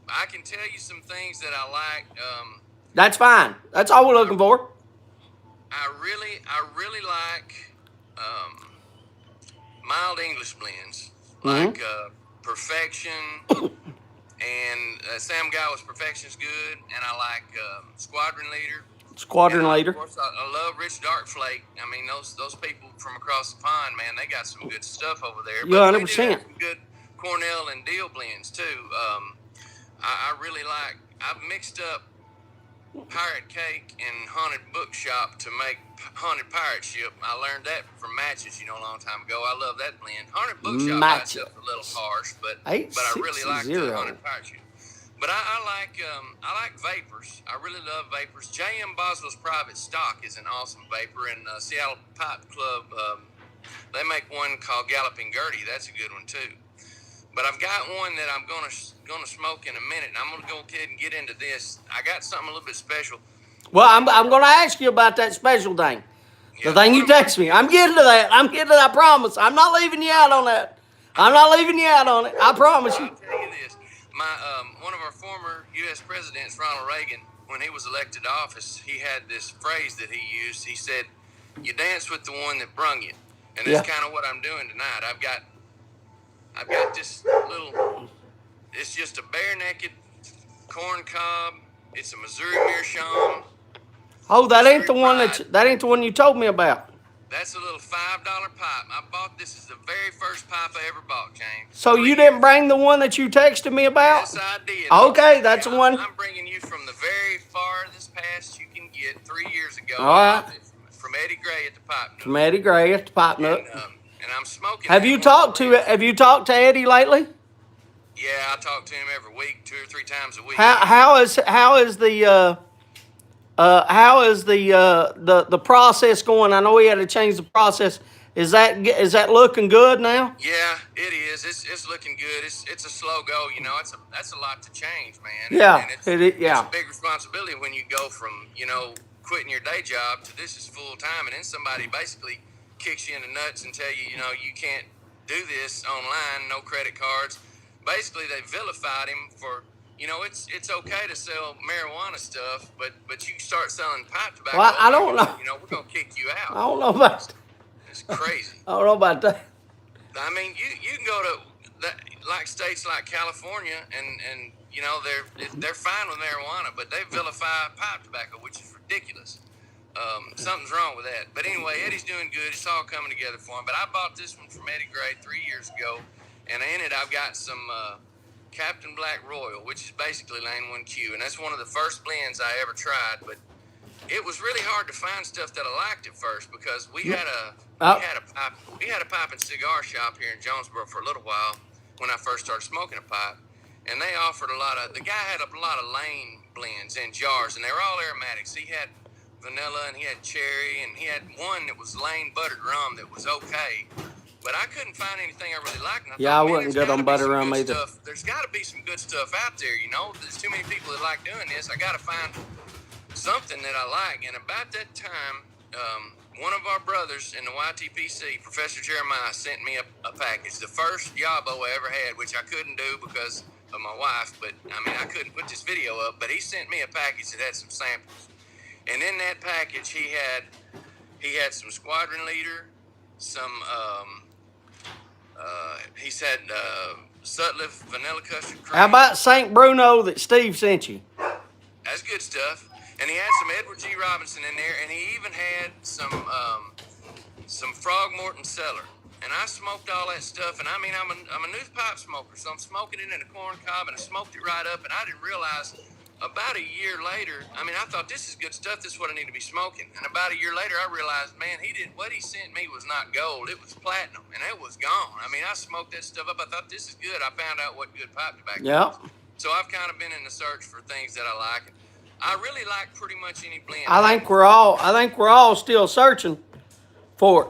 I can tell you some things that I like. That's fine. That's all we're looking for. I really like mild English blends, like Perfection, and Sam Gower's Perfection's good, and I like Squadron Leader. Squadron Leader. Of course, I love Rich Dark Flake. I mean, those people from across the pond, man, they got some good stuff over there. Yeah, But 100%. they do have some good Cornell and Deal blends too. I really like. I've mixed up Pirate Cake and Haunted Bookshop to make Haunted Pirate Ship. I learned that from Matches, a long time ago. I love that blend. Haunted Bookshop by itself is a little harsh, but I really like the Haunted Pirate Ship. But I like vapors. I really love vapors. J.M. Boswell's Private Stock is an awesome vapor, and Seattle Pipe Club, they make one called Galloping Gertie. That's a good one too. But I've got one that I'm gonna smoke in a minute, and I'm gonna go ahead and get into this. I got something a little bit special. Well, I'm gonna ask you about that special thing. The thing you text me. I'm getting to that. I promise. I'm not leaving you out on that. I'm not leaving you out on it. I promise you. I'll tell you this. One of our former U.S. presidents, Ronald Reagan, when he was elected to office, he had this phrase that he used. He said, "You dance with the one that brung you," and that's kind of what I'm doing tonight. I've got this little. It's just a bare naked corn cob. It's a Missouri Meerschaum. Oh, that ain't the one you told me about. That's a little $5 pipe. I bought this as the very first pipe I ever bought, James. So you didn't bring the one that you texted me about? Yes, I did. Okay, that's the one. I'm bringing you from the very farthest past you can get 3 years ago. All right. From Eddie Gray at the Pipe Nook. From Eddie Gray at the Pipe Nook. And I'm smoking. Have you talked to Eddie lately? Yeah, I talk to him every week, 2 or 3 times a week. How is the process going? I know he had to change the process. Is that looking good now? Yeah, it is. It's looking good. It's a slow go. That's a lot to change, man. Yeah, and it's a big responsibility when you go from quitting your day job to this is full time, and then somebody basically kicks you in the nuts and tell you you can't do this online, no credit cards. Basically, they vilified him for. It's okay to sell marijuana stuff, but you start selling pipe tobacco. Well, I don't know. We're gonna kick you out. I don't know about that. It's crazy. I don't know about that. I mean, you can go to states like California, and they're fine with marijuana, but they vilify pipe tobacco, which is ridiculous. Something's wrong with that. But anyway, Eddie's doing good. It's all coming together for him. But I bought this one from Eddie Gray 3 years ago, and in it I've got some. Captain Black Royal, which is basically Lane 1Q, and that's one of the first blends I ever tried, but it was really hard to find stuff that I liked at first because we had Oh. We had a pipe and cigar shop here in Jonesboro for a little while when I first started smoking a pipe, and they offered a lot of. The guy had a lot of Lane blends in jars, and they were all aromatics. He had vanilla, and he had cherry, and he had one that was Lane buttered rum that was okay. But I couldn't find anything I really liked. And Yeah, thought, I wasn't good on butter rum either. There's got to be some good stuff out there, you know. There's too many people that like doing this. I got to find something that I like. And about that time, one of our brothers in the YTPC, Professor Jeremiah, sent me a package. The first Yabo I ever had, which I couldn't do because of my wife. But, I mean, I couldn't put this video up. But he sent me a package that had some samples. And in that package, he had some Squadron Leader, some... he said Sutliff vanilla custard cream. How about St. Bruno that Steve sent you? That's good stuff. And he had some Edward G. Robinson in there, and he even had some Frogmorton Cellar. And I smoked all that stuff, and I mean, I'm a new pipe smoker, so I'm smoking it in a corn cob, and I smoked it right up, and I didn't realize about a year later, I mean, I thought this is good stuff, this is what I need to be smoking. And about a year later, I realized, man, what he sent me was not gold, it was platinum, and it was gone. I mean, I smoked that stuff up, I thought this is good. I found out what good pipe tobacco is. So I've kind of been in the search for things that I like. I really like pretty much any blend. I think we're all still searching for it.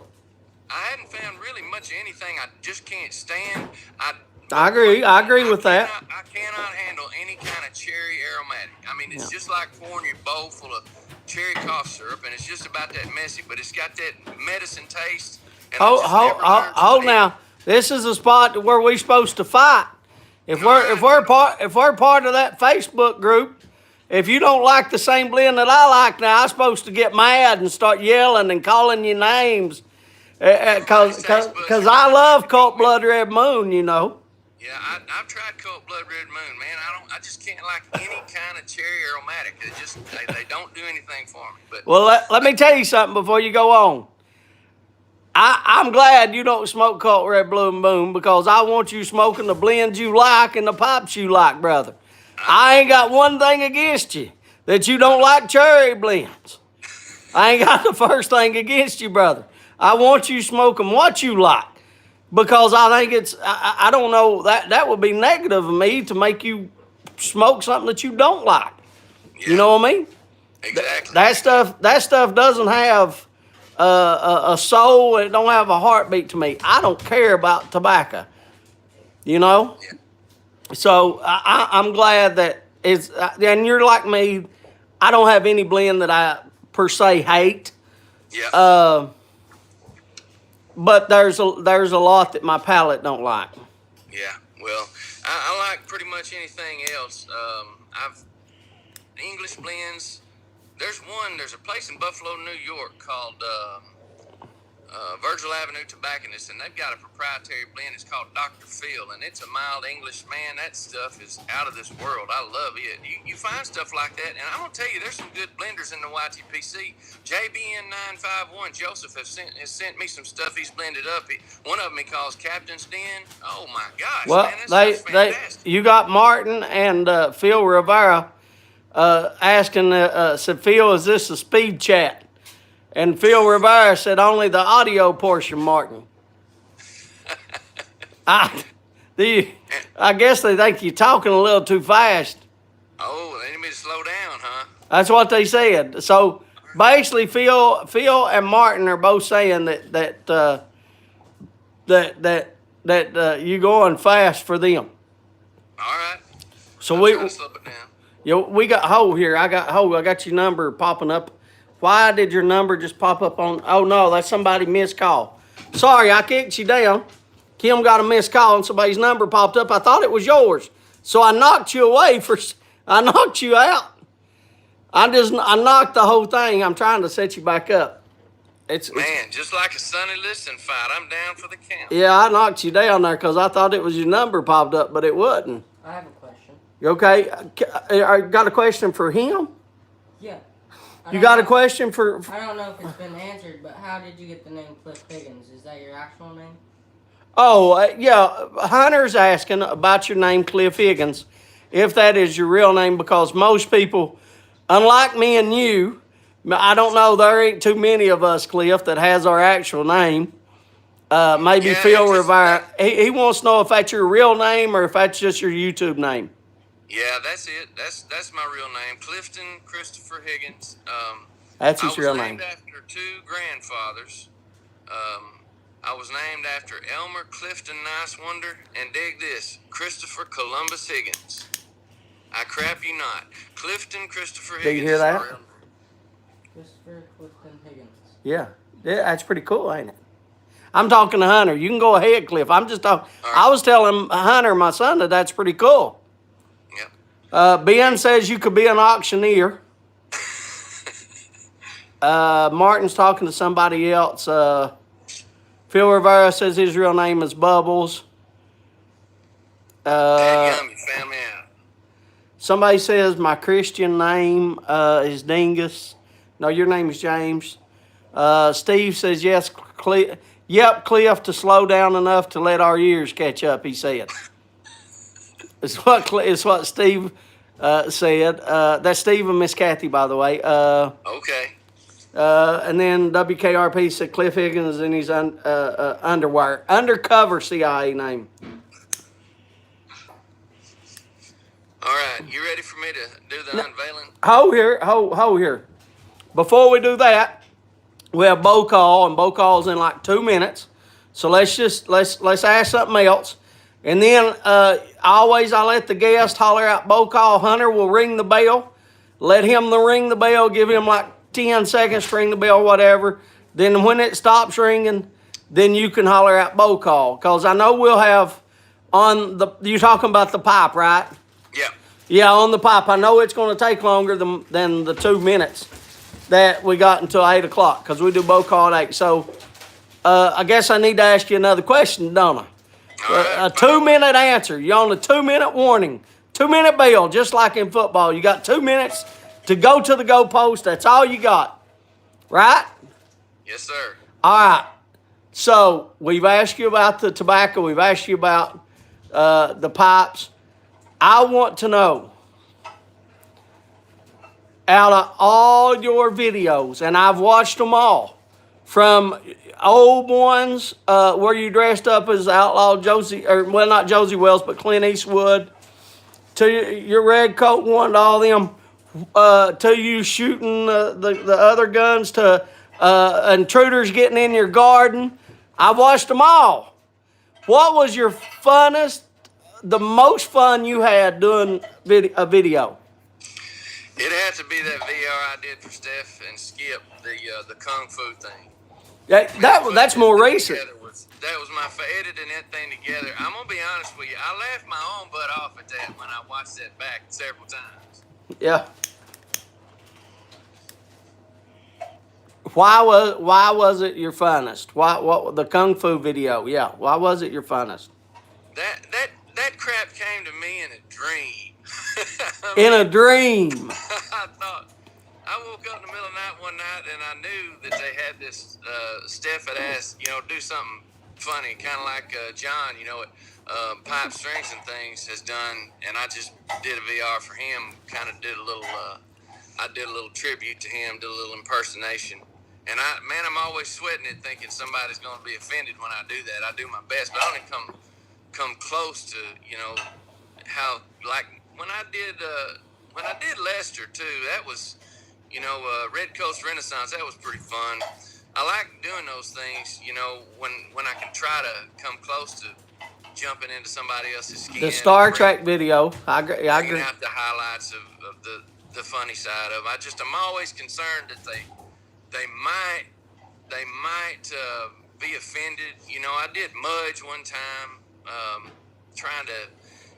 I hadn't found really much of anything I just can't stand. I agree with that. I cannot handle any kind of cherry aromatic. I mean, it's just like pouring your bowl full of cherry cough syrup, and it's just about that messy, but it's got that medicine taste. Hold now. This is a spot where we're supposed to fight. If we're part of that Facebook group, if you don't like the same blend that I like now, I'm supposed to get mad and start yelling and calling you names, because I love Cold Blood Red Moon, you know. Yeah, I've tried Cold Blood Red Moon, man. I just can't like any kind of cherry aromatic. They don't do anything for me. But well, let me tell you something before you go on. I'm glad you don't smoke Cold Red Blue Moon, because I want you smoking the blends you like and the pipes you like, brother. I ain't got one thing against you, that you don't like cherry blends. I ain't got the first thing against you, brother. I want you smoking what you like. Because I think I don't know, that would be negative of me to make you smoke something that you don't like. Yeah. You know what I mean? Exactly. That stuff doesn't have a soul. It don't have a heartbeat to me. I don't care about tobacco. You know? Yeah. So I'm glad that it's, and you're like me, I don't have any blend that I per se hate. Yeah. But there's a lot that my palate don't like. Yeah, well, I like pretty much anything else. English blends. There's a place in Buffalo, New York called Virgil Avenue Tobacconists, and they've got a proprietary blend. It's called Dr. Phil, and it's a mild English, man. That stuff is out of this world. I love it. You find stuff like that, and I'm going to tell you, there's some good blenders in the YTPC. JBN951, Joseph, has sent me some stuff he's blended up. One of them he calls Captain's Den. Oh, my gosh, well, man, that's fantastic. You got Martin and Phil Rivera asking, said, Phil, is this a speed chat? And Phil Rivera said only the audio portion, Martin. I guess they think you're talking a little too fast. Oh, they need me to slow down, huh? That's what they said. So basically, Phil and Martin are both saying that you going fast for them. All right. So I'm trying to slow it down. we got Ho here. I got your number popping up. Why did your number just pop up on? Oh no, that's somebody missed call. Sorry, I kicked you down. Kim got a missed call and somebody's number popped up. I thought it was yours, so I knocked you away I knocked you out. I knocked the whole thing. I'm trying to set you back up. It's just like a Sonny Liston fight. I'm down for the count. Yeah, I knocked you down there because I thought it was your number popped up, but it wasn't. I have a question. You okay? I got a question for him. Yeah. You got a question for? I don't know if it's been answered, but how did you get the name Cliff Higgins? Is that your actual name? Oh, yeah. Hunter's asking about your name, Cliff Higgins, if that is your real name, because most people, unlike me and you, I don't know. There ain't too many of us, Cliff, that has our actual name. Maybe Yeah, Phil it's just Rivera. He wants to know if that's your real name or if that's just your YouTube name. Yeah, that's it. That's my real name, Clifton Christopher Higgins. That's I his was real named name. after two grandfathers. I was named after Elmer Clifton Nice Wonder, and dig this, Christopher Columbus Higgins. I crap you not. Clifton Christopher Do you Higgins hear is my that? real name. Christopher Clifton Higgins. Yeah. Yeah, that's pretty cool, ain't it? I'm talking to Hunter. You can go ahead, Cliff. I'm just talking. All right. I was telling Hunter, my son, that that's pretty cool. Yep. Ben says you could be an auctioneer. Martin's talking to somebody else. Phil Rivera says his real name is Bubbles. Yum, you found me out. Somebody says my Christian name is Dingus. No, your name is James. Steve says yes, Yep, Cliff, to slow down enough to let our ears catch up, he said. It's what Steve said. That's Steve and Miss Kathy, by the way. Okay. And then WKRP said Cliff Higgins in his underwear. Undercover CIA name. All right. You ready for me to do the unveiling? Ho here. Before we do that, we have Bo call, and Bo calls in like 2 minutes. So let's ask something else. And then I let the guest holler out Bo call. Hunter will ring the bell. Let him ring the bell. Give him like 10 seconds to ring the bell, whatever. Then when it stops ringing, then you can holler out Bo call. Because I know we'll have you're talking about the pipe, right? Yeah. Yeah, on the pipe. I know it's going to take longer than the 2 minutes that we got until 8 o'clock because we do Bo call at 8. So I guess I need to ask you another question, don't I? All right. A 2-minute answer. You're on a 2-minute warning. 2-minute bell, just like in football. You got 2 minutes to go to the goalpost. That's all you got. Right? Yes, sir. All right. So we've asked you about the tobacco. We've asked you about the pipes. I want to know, out of all your videos, and I've watched them all, from old ones where you dressed up as outlaw Josie, or well, not Josie Wells, but Clint Eastwood, to your red coat one, to all them, to you shooting the other guns, to intruders getting in your garden. I've watched them all. What was your the most fun you had doing a video? It had to be that VR I did for Steph and Skip, the kung fu thing. That's more recent. That was my editing that thing together. I'm gonna be honest with you. I laughed my own butt off at that when I watched that back several times. Yeah. Why was it your funnest? What the kung fu video? Yeah. Why was it your funnest? That crap came to me in a dream. In a dream. I thought I woke up in the middle of the night one night and I knew that they had this. Steph had asked, do something funny, kind of like John, Pipe Strings and Things has done, and I just did a VR for him. Kind of did a little. I did a little tribute to him, did a little impersonation. And I'm always sweating it, thinking somebody's going to be offended when I do that. I do my best, but I only come close to, how, like when I did Lester too. That was, Red Coast Renaissance. That was pretty fun. I like doing those things, when I can try to come close to jumping into somebody else's skin. The Star Trek video. I agree. Bringing out the highlights of the funny side of it. I'm always concerned that they might be offended. I did Mudge one time, trying to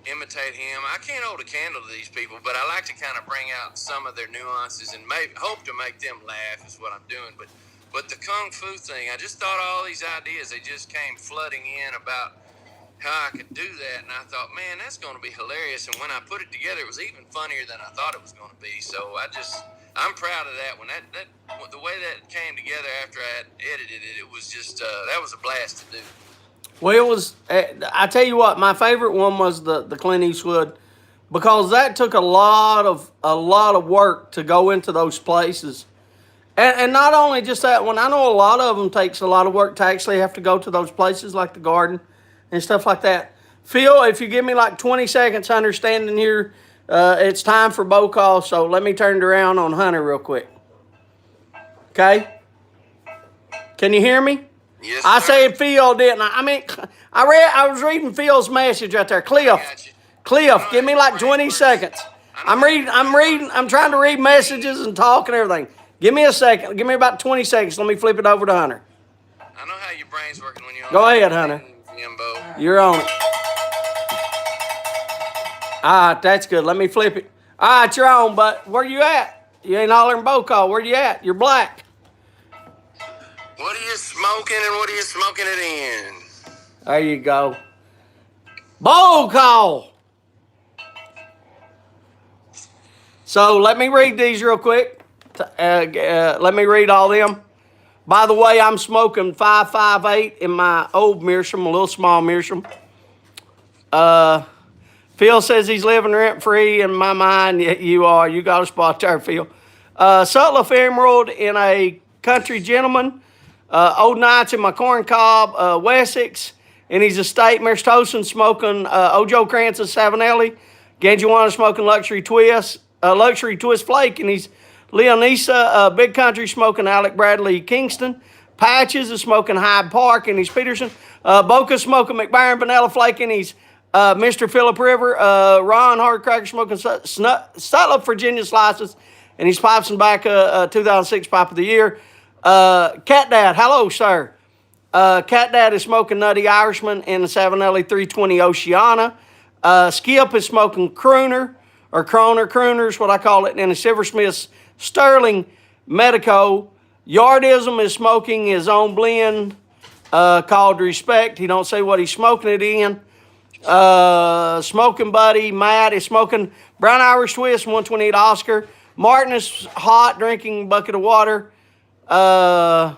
imitate him. I can't hold a candle to these people, but I like to kind of bring out some of their nuances and hope to make them laugh is what I'm doing. But the kung fu thing, I just thought all these ideas, they just came flooding in about how I could do that, and I thought, man, that's going to be hilarious. And when I put it together, it was even funnier than I thought it was going to be. So I'm proud of that one. That the way that came together after I had edited it, it was just that was a blast to do. Well, it was. I tell you what, my favorite one was the Clint Eastwood, because that took a lot of work to go into those places And not only just that one, I know a lot of them takes a lot of work to actually have to go to those places like the garden and stuff like that. Phil, if you give me like 20 seconds, Hunter standing here, it's time for bow call. So let me turn it around on Hunter real quick. Okay? Can you hear me? Yes, I sir. said Phil, didn't I? I mean, I was reading Phil's message right there. Gotcha. Cliff, give me like 20 seconds. I'm trying to read messages and talk and everything. Give me a second. Give me about 20 seconds. Let me flip it over to Hunter. I know how your brain's working when you're on Go that ahead, Hunter. Jimbo. You're on it. All right, that's good. Let me flip it. All right, you're on, but where you at? You ain't hollering bow call. Where you at? You're black. What are you smoking and what are you smoking it in? There you go. Bow call. So let me read these real quick. Let me read all them. By the way, I'm smoking 558 in my old Meerschaum, a little small Meerschaum. Phil says he's living rent-free in my mind. You are. You got a spot there, Phil. Sutliff Emerald in a Country Gentleman. Old Nights in my Corn Cob. Wessex in his estate. Maris Tosin smoking Ojo Cranston Savinelli. Ganjuana smoking Luxury Twist Flake in his Leonisa. Big Country smoking Alec Bradley Kingston. Patches is smoking Hyde Park in his Peterson. Boca smoking McBaron Vanilla Flake in his Mr. Phillip River. Ron Hardcracker smoking Sutliff Virginia Slices and he's pipes and back 2006 Pipe of the Year. Cat Dad, hello, sir. Cat Dad is smoking Nutty Irishman in the Savinelli 320 Oceana. Skip is smoking Crooner, or Crooner is what I call it, in a Silversmith's Sterling Medico. Yardism is smoking his own blend called Respect. He don't say what he's smoking it in. Smoking Buddy, Matt is smoking Brown Irish Twist, 128 Oscar. Martin is hot, drinking bucket of water. I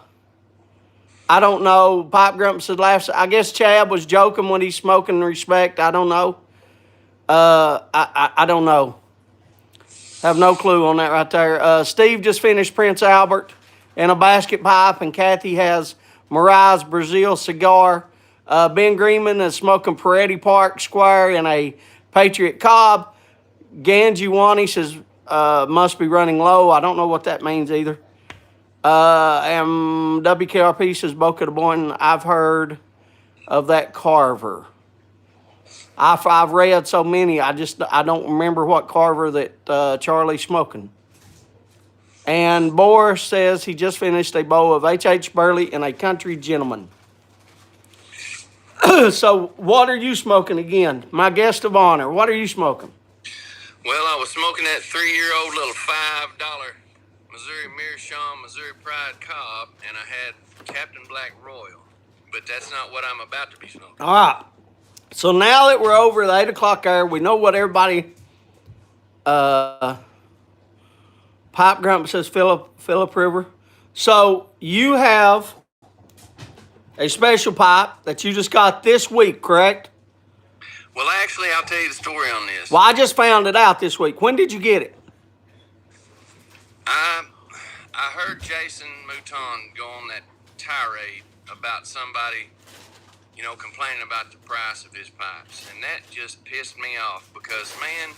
don't know. Pipe Grump said laughs. I guess Chad was joking when he's smoking Respect. I don't know. I don't know. Have no clue on that right there. Steve just finished Prince Albert in a basket pipe, and Kathy has Mariah's Brazil cigar. Ben Greenman is smoking Peretti Park Square in a Patriot Cobb. Ganjuani says must be running low. I don't know what that means either. And WKRP says Boca de Boynton. I've heard of that Carver. I've read so many, I don't remember what Carver that Charlie's smoking. And Boris says he just finished a bowl of H.H. Burley and a Country Gentleman. So what are you smoking again? My guest of honor, what are you smoking? Well, I was smoking that 3-year-old little $5 Missouri Meerschaum, Missouri Pride Cobb, and I had Captain Black Royal. But that's not what I'm about to be smoking. All right. So now that we're over the 8 o'clock hour, we know what everybody... Pipe Grump says Phillip River. So you have a special pipe that you just got this week, correct? Well, actually, I'll tell you the story on this. Well, I just found it out this week. When did you get it? I heard Jason Mouton go on that tirade about somebody, complaining about the price of his pipes. And that just pissed me off because, man,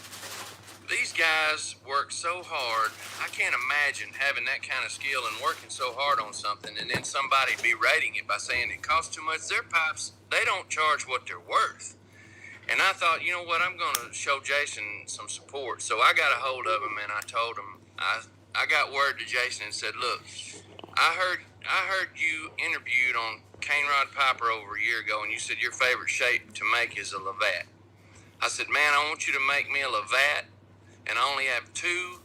these guys work so hard. I can't imagine having that kind of skill and working so hard on something and then somebody berating it by saying it costs too much. Their pipes, they don't charge what they're worth. And I thought, you know what, I'm going to show Jason some support. So I got a hold of him and I told him, I got word to Jason and said, look, I heard you interviewed on Cane Rod Piper over a year ago and you said your favorite shape to make is a Lavat. I said, man, I want you to make me a Lavat, and I only have two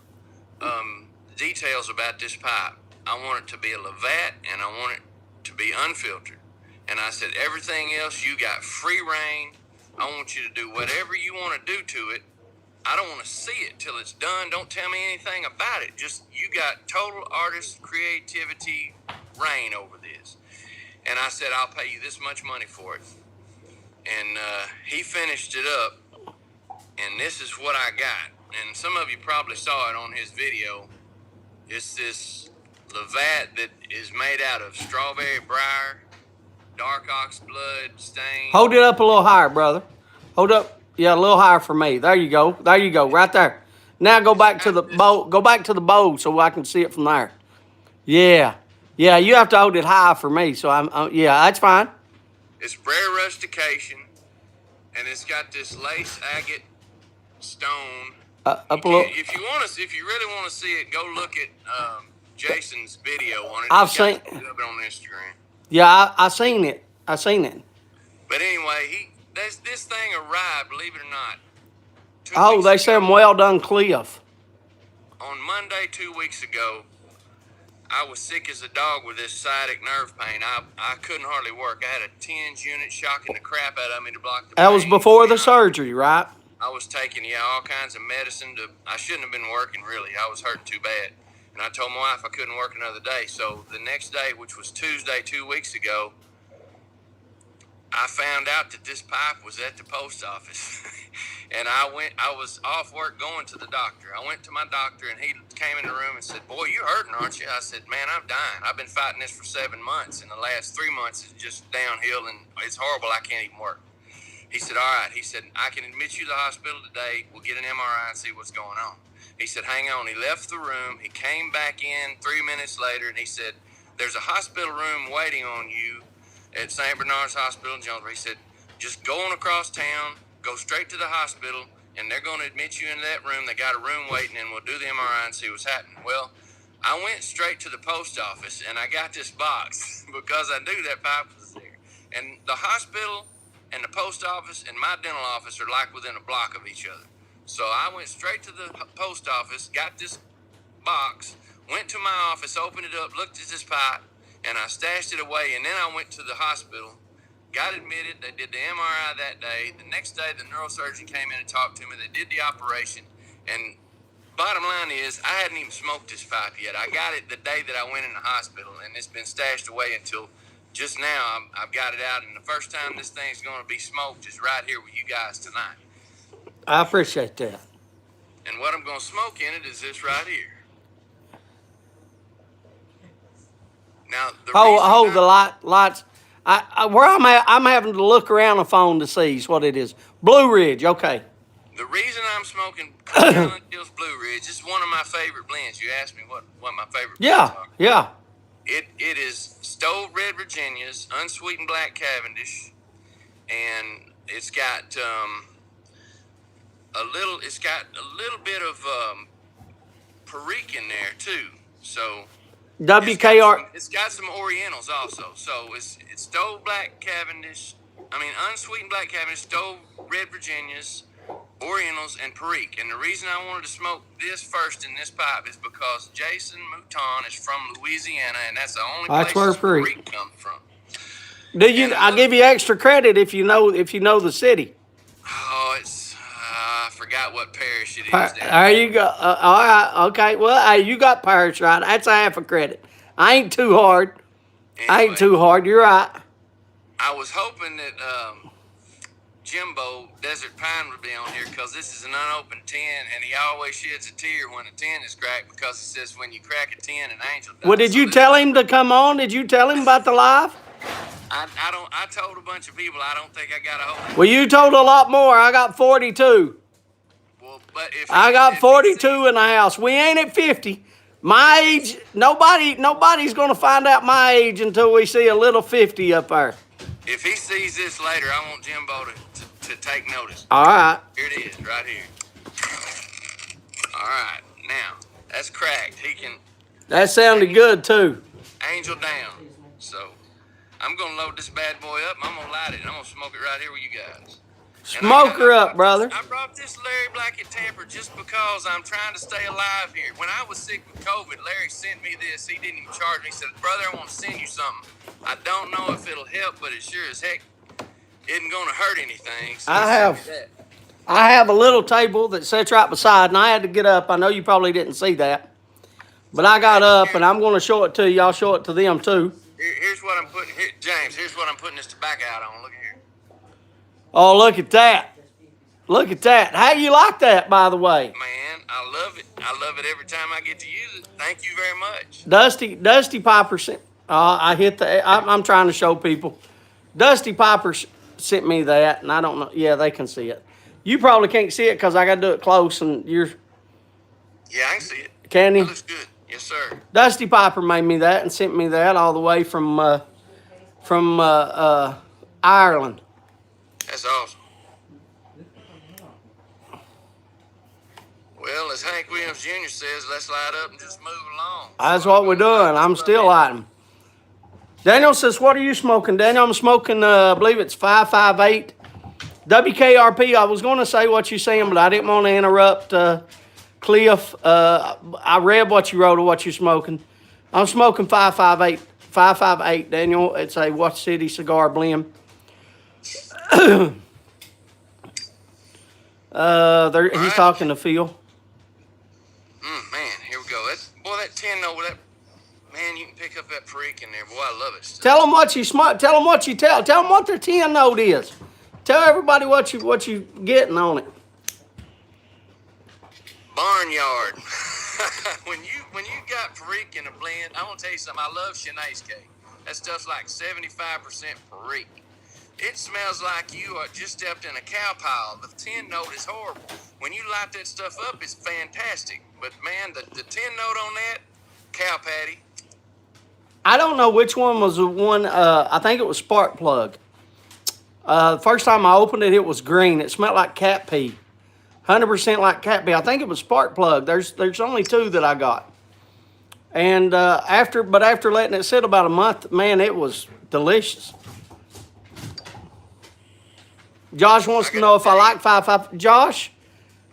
details about this pipe. I want it to be a Lavat and I want it to be unfiltered. And I said, everything else, you got free reign. I want you to do whatever you want to do to it. I don't want to see it till it's done. Don't tell me anything about it. Just, you got total artist creativity reign over this. And I said, I'll pay you this much money for it. And he finished it up, and this is what I got. And some of you probably saw it on his video. It's this the vat that is made out of strawberry briar, dark ox blood stain. Hold it up a little higher, brother. Hold up. Yeah, a little higher for me. There you go. There you go. Right there. Now go back to the bowl. Go back to the bowl so I can see it from there. Yeah. Yeah, you have to hold it high for me. So yeah, that's fine. It's rare rustication, and it's got this lace agate stone. Up a little. If you really want to see it, go look at Jason's video on it. I've He's got seen- it up on Instagram. Yeah, I seen it. I seen it. But anyway, this thing arrived, believe it or not. 2 Oh, weeks they said ago. well done, Cliff. On Monday 2 weeks ago, I was sick as a dog with this sciatic nerve pain. I couldn't hardly work. I had a TENS unit shocking the crap out of me to block the pain. That was before the And surgery, right? I was taking, all kinds of medicine. I shouldn't have been working, really. I was hurting too bad. And I told my wife I couldn't work another day. So the next day, which was Tuesday 2 weeks ago, I found out that this pipe was at the post office. And I was off work going to the doctor. I went to my doctor, and he came in the room and said, "Boy, you're hurting, aren't you?" I said, "Man, I'm dying. I've been fighting this for 7 months, and the last 3 months is just downhill, and it's horrible. I can't even work." He said, "All right." He said, "I can admit you to the hospital today. We'll get an MRI and see what's going on." He said, "Hang on." He left the room. He came back in 3 minutes later, and he said, "There's a hospital room waiting on you at St. Bernard's Hospital in Jonesboro." He said, "Just go on across town, go straight to the hospital, and they're going to admit you into that room. They got a room waiting, and we'll do the MRI and see what's happening." Well, I went straight to the post office, and I got this box because I knew that pipe was there. And the hospital and the post office and my dental office are like within a block of each other. So I went straight to the post office, got this box, went to my office, opened it up, looked at this pipe, and I stashed it away. And then I went to the hospital, got admitted. They did the MRI that day. The next day, the neurosurgeon came in and talked to me. They did the operation. And bottom line is, I hadn't even smoked this pipe yet. I got it the day that I went in the hospital, and it's been stashed away until just now. I've got it out, and the first time this thing's going to be smoked is right here with you guys tonight. I appreciate that. And what I'm going to smoke in it is this right here. Now, Hold the lights. Where I'm at, I'm having to look around the phone to see what it is. Blue Ridge, okay. The reason I'm smoking Untitled Blue Ridge is one of my favorite blends. You asked me what my favorite blends are. Yeah. It is stove red Virginias, unsweetened black Cavendish, and it's got a little bit of Perique in there too. So WKR. it's got some Orientals also. So it's stove black Cavendish. Unsweetened black Cavendish, stove red Virginias, Orientals, and Perique. And the reason I wanted to smoke this first in this pipe is because Jason Mouton is from Louisiana, and that's the only That's place where Perique comes from. I'll give you extra credit if you know the city. Oh, I forgot what parish it is. There you go. All right. Okay. Well, hey, you got parish right. That's half a credit. I ain't too hard. Anyway, You're right. I was hoping that Jimbo Desert Pine would be on here because this is an unopened tin, and he always sheds a tear when a tin is cracked because he says when you crack a tin, an angel dies. Well, did you tell him to come on? Did you tell him about the live? I told a bunch of people I don't think I got a hold of him. Well, you told a lot more. I got 42. Well, but I got 42 in the house. We ain't at 50. My age, nobody's going to find out my age until we see a little 50 up there. If he sees this later, I want Jimbo to take notice. All right. Here it is, right here. All right, now, that's cracked. He can That sounded good, too. angel down. So, I'm going to load this bad boy up, and I'm going to light it, and I'm going to smoke it right here with you guys. Smoke her up, brother. I brought this Larry Blackett tamper just because I'm trying to stay alive here. When I was sick with COVID, Larry sent me this. He didn't even charge me. He said, "Brother, I want to send you something. I don't know if it'll help, but it sure as heck isn't going to hurt anything." So I have a little table that sits right beside, and I had to get up. I know you probably didn't see that. But I got up, and I'm going to show it to you. I'll show it to them, too. Here's what I'm putting here. James, here's what I'm putting this tobacco out on. Look here. Oh, look at that. Look at that. How you like that, by the way? Man, I love love it. I love it every time I get to use it. Thank you very much. Dusty Piper sent. I'm trying to show people. Dusty Piper sent me that, and I don't know. Yeah, they can see it. You probably can't see it because I got to do it close, and you're. Yeah, I can see it. Can That you? looks good. Yes, sir. Dusty Piper made me that and sent me that all the way from Ireland. That's awesome. Well, as Hank Williams Jr. says, let's light up and just move along. That's what we're doing. I'm still lighting. Daniel says, what are you smoking? Daniel, I'm smoking, I believe it's 558. WKRP, I was going to say what you're saying, but I didn't want to interrupt Cliff. I read what you wrote of what you're smoking. I'm smoking 558. 558, Daniel. It's a Watch City cigar blend. He's talking to Phil. Man, here we go. That 10 over that. Man, you can pick up that freak in there. Boy, I love it. Tell them what you smoke. Tell them what you tell. Tell them what their 10 note is. Tell everybody what you getting on it. Barnyard. when you got freak in a blend, I want to tell you something. I love Shanae's cake. That stuff's like 75% freak. It smells like you just stepped in a cow pile. The 10 note is horrible. When you light that stuff up, it's fantastic. But man, the 10 note on that, cow patty. I don't know which one was the one. I think it was Spark Plug. The first time I opened it, it was green. It smelled like cat pee. 100% like cat pee. I think it was Spark Plug. There's only two that I got. And after letting it sit about a month, man, it was delicious. Josh wants to know if I like 5.5. Josh,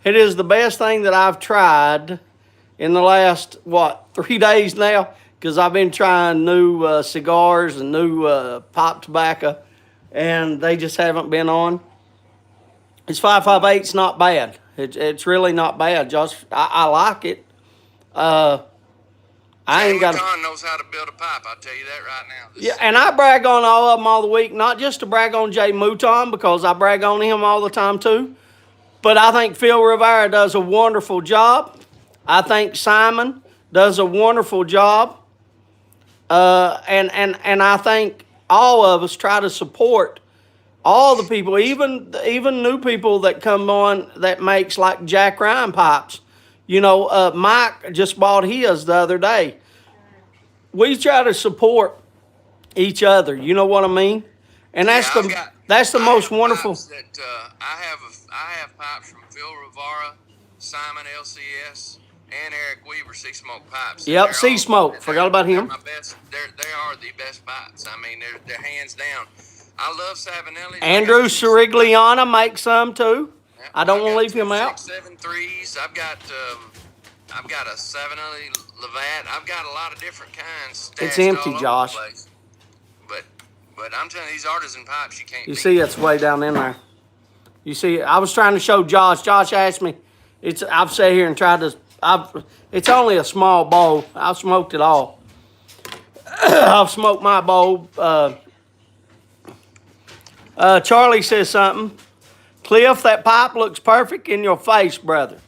it is the best thing that I've tried in the last, 3 days now? Because I've been trying new cigars and new pop tobacco, and they just haven't been on. It's 5.58. It's not bad. It's really not bad, Josh. I like it. I ain't got. John knows how to build a pipe. I'll tell you that right now. Yeah, and I brag on all of them all the week, not just to brag on Jay Mouton, because I brag on him all the time too, but I think Phil Rivera does a wonderful job. I think Simon does a wonderful job, and I think all of us try to support all the people, even new people that come on that makes like Jack Ryan pipes. You know, Mike just bought his the other day. We try to support each other. You know what I mean? And that's the most wonderful. I have pipes from Phil Rivera, Simon LCS, and Eric Weaver, Sea Smoke pipes. Yep, Sea Smoke. Forgot about him. They are the best pipes. I mean, they're hands down. I love Savinelli. Andrew Sirigliana makes some too. I don't want to leave him out. 673s. I've got a Savinelli Levat. I've got a lot of different kinds. It's empty, Josh. But I'm telling you, these artisan pipes you can't. You see, it's way down in there. You see, I was trying to show Josh. Josh asked me. I've sat here and tried to. It's only a small bowl. I've smoked it all. I've smoked my bowl. Charlie says something. Cliff, that pipe looks perfect in your face, brother.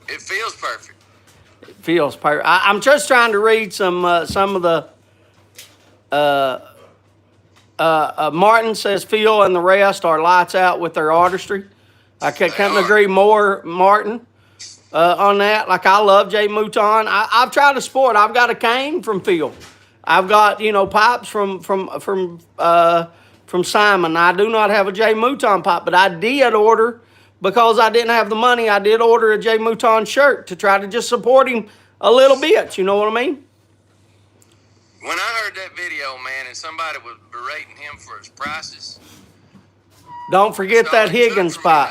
It feels perfect. It feels perfect. I'm just trying to read some of the. Martin says Phil and the rest are lights out with their artistry. I couldn't agree more, Martin, on that. Like, I love Jay Mouton. I've tried to support. I've got a cane from Phil. I've got pipes from Simon. I do not have a Jay Mouton pipe, but I did order, because I didn't have the money, I did order a Jay Mouton shirt to try to just support him a little bit. You know what I mean? When I heard that video, man, and somebody was berating him for his prices. Don't forget that Higgins pipe.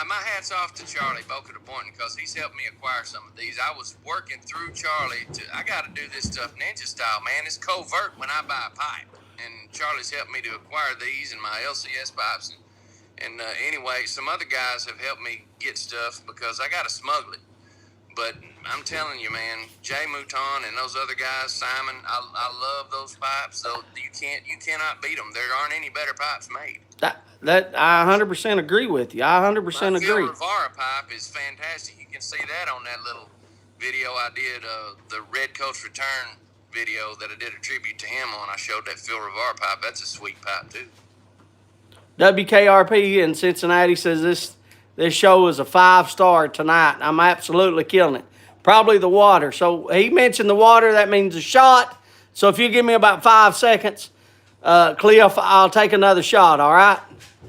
My hat's off to Charlie Boca de Boynton, because he's helped me acquire some of these. I was working through Charlie. I got to do this stuff ninja style, man. It's covert when I buy a pipe. And Charlie's helped me to acquire these and my LCS pipes. And anyway, some other guys have helped me get stuff because I got to smuggle it. But I'm telling you, man, Jay Mouton and those other guys, Simon, I love those pipes. So you cannot beat them. There aren't any better pipes made. That I 100% agree with you. I 100% My Phil agree. Rivera pipe is fantastic. You can see that on that little video I did, the Red Coast Return video that I did a tribute to him on. I showed that Phil Rivera pipe. That's a sweet pipe too. WKRP in Cincinnati says this show is a 5-star tonight. I'm absolutely killing it. Probably the water. So he mentioned the water. That means a shot. So if you give me about 5 seconds, Cliff, I'll take another shot. All right.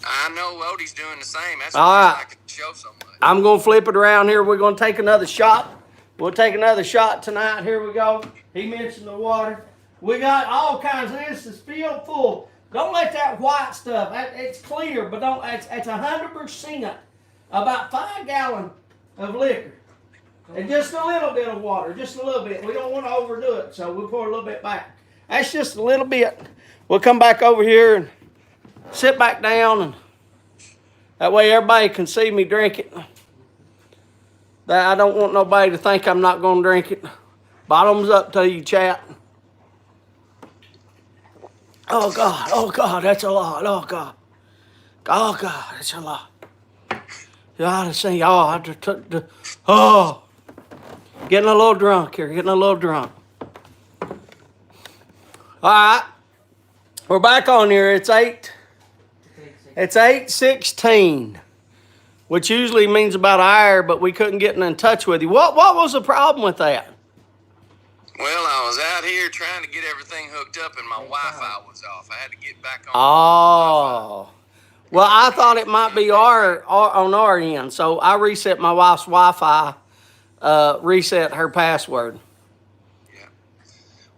I know Odie's doing the same. That's All why right. I like the show so much. I'm going to flip it around here. We're going to take another shot. We'll take another shot tonight. Here we go. He mentioned the water. We got all kinds of this. Is filled full. Don't let that white stuff. It's clear, but don't. It's 100%. About 5 gallons of liquor. And just a little bit of water. Just a little bit. We don't want to overdo it, so we'll pour a little bit back. That's just a little bit. We'll come back over here and sit back down, and that way everybody can see me drink it. I don't want nobody to think I'm not going to drink it. Bottoms up to you, chat. Oh, God, that's a lot. Oh, God, that's a lot. You ought to see, getting a little drunk here, All right, we're back on here. It's 8:16, which usually means about an hour, but we couldn't get in touch with you. What was the problem with that? Well, I was out here trying to get everything hooked up, and my Wi-Fi was off. I had to get back on. Oh, well, I thought it might be on our end, so I reset my wife's Wi-Fi, reset her password. Yeah.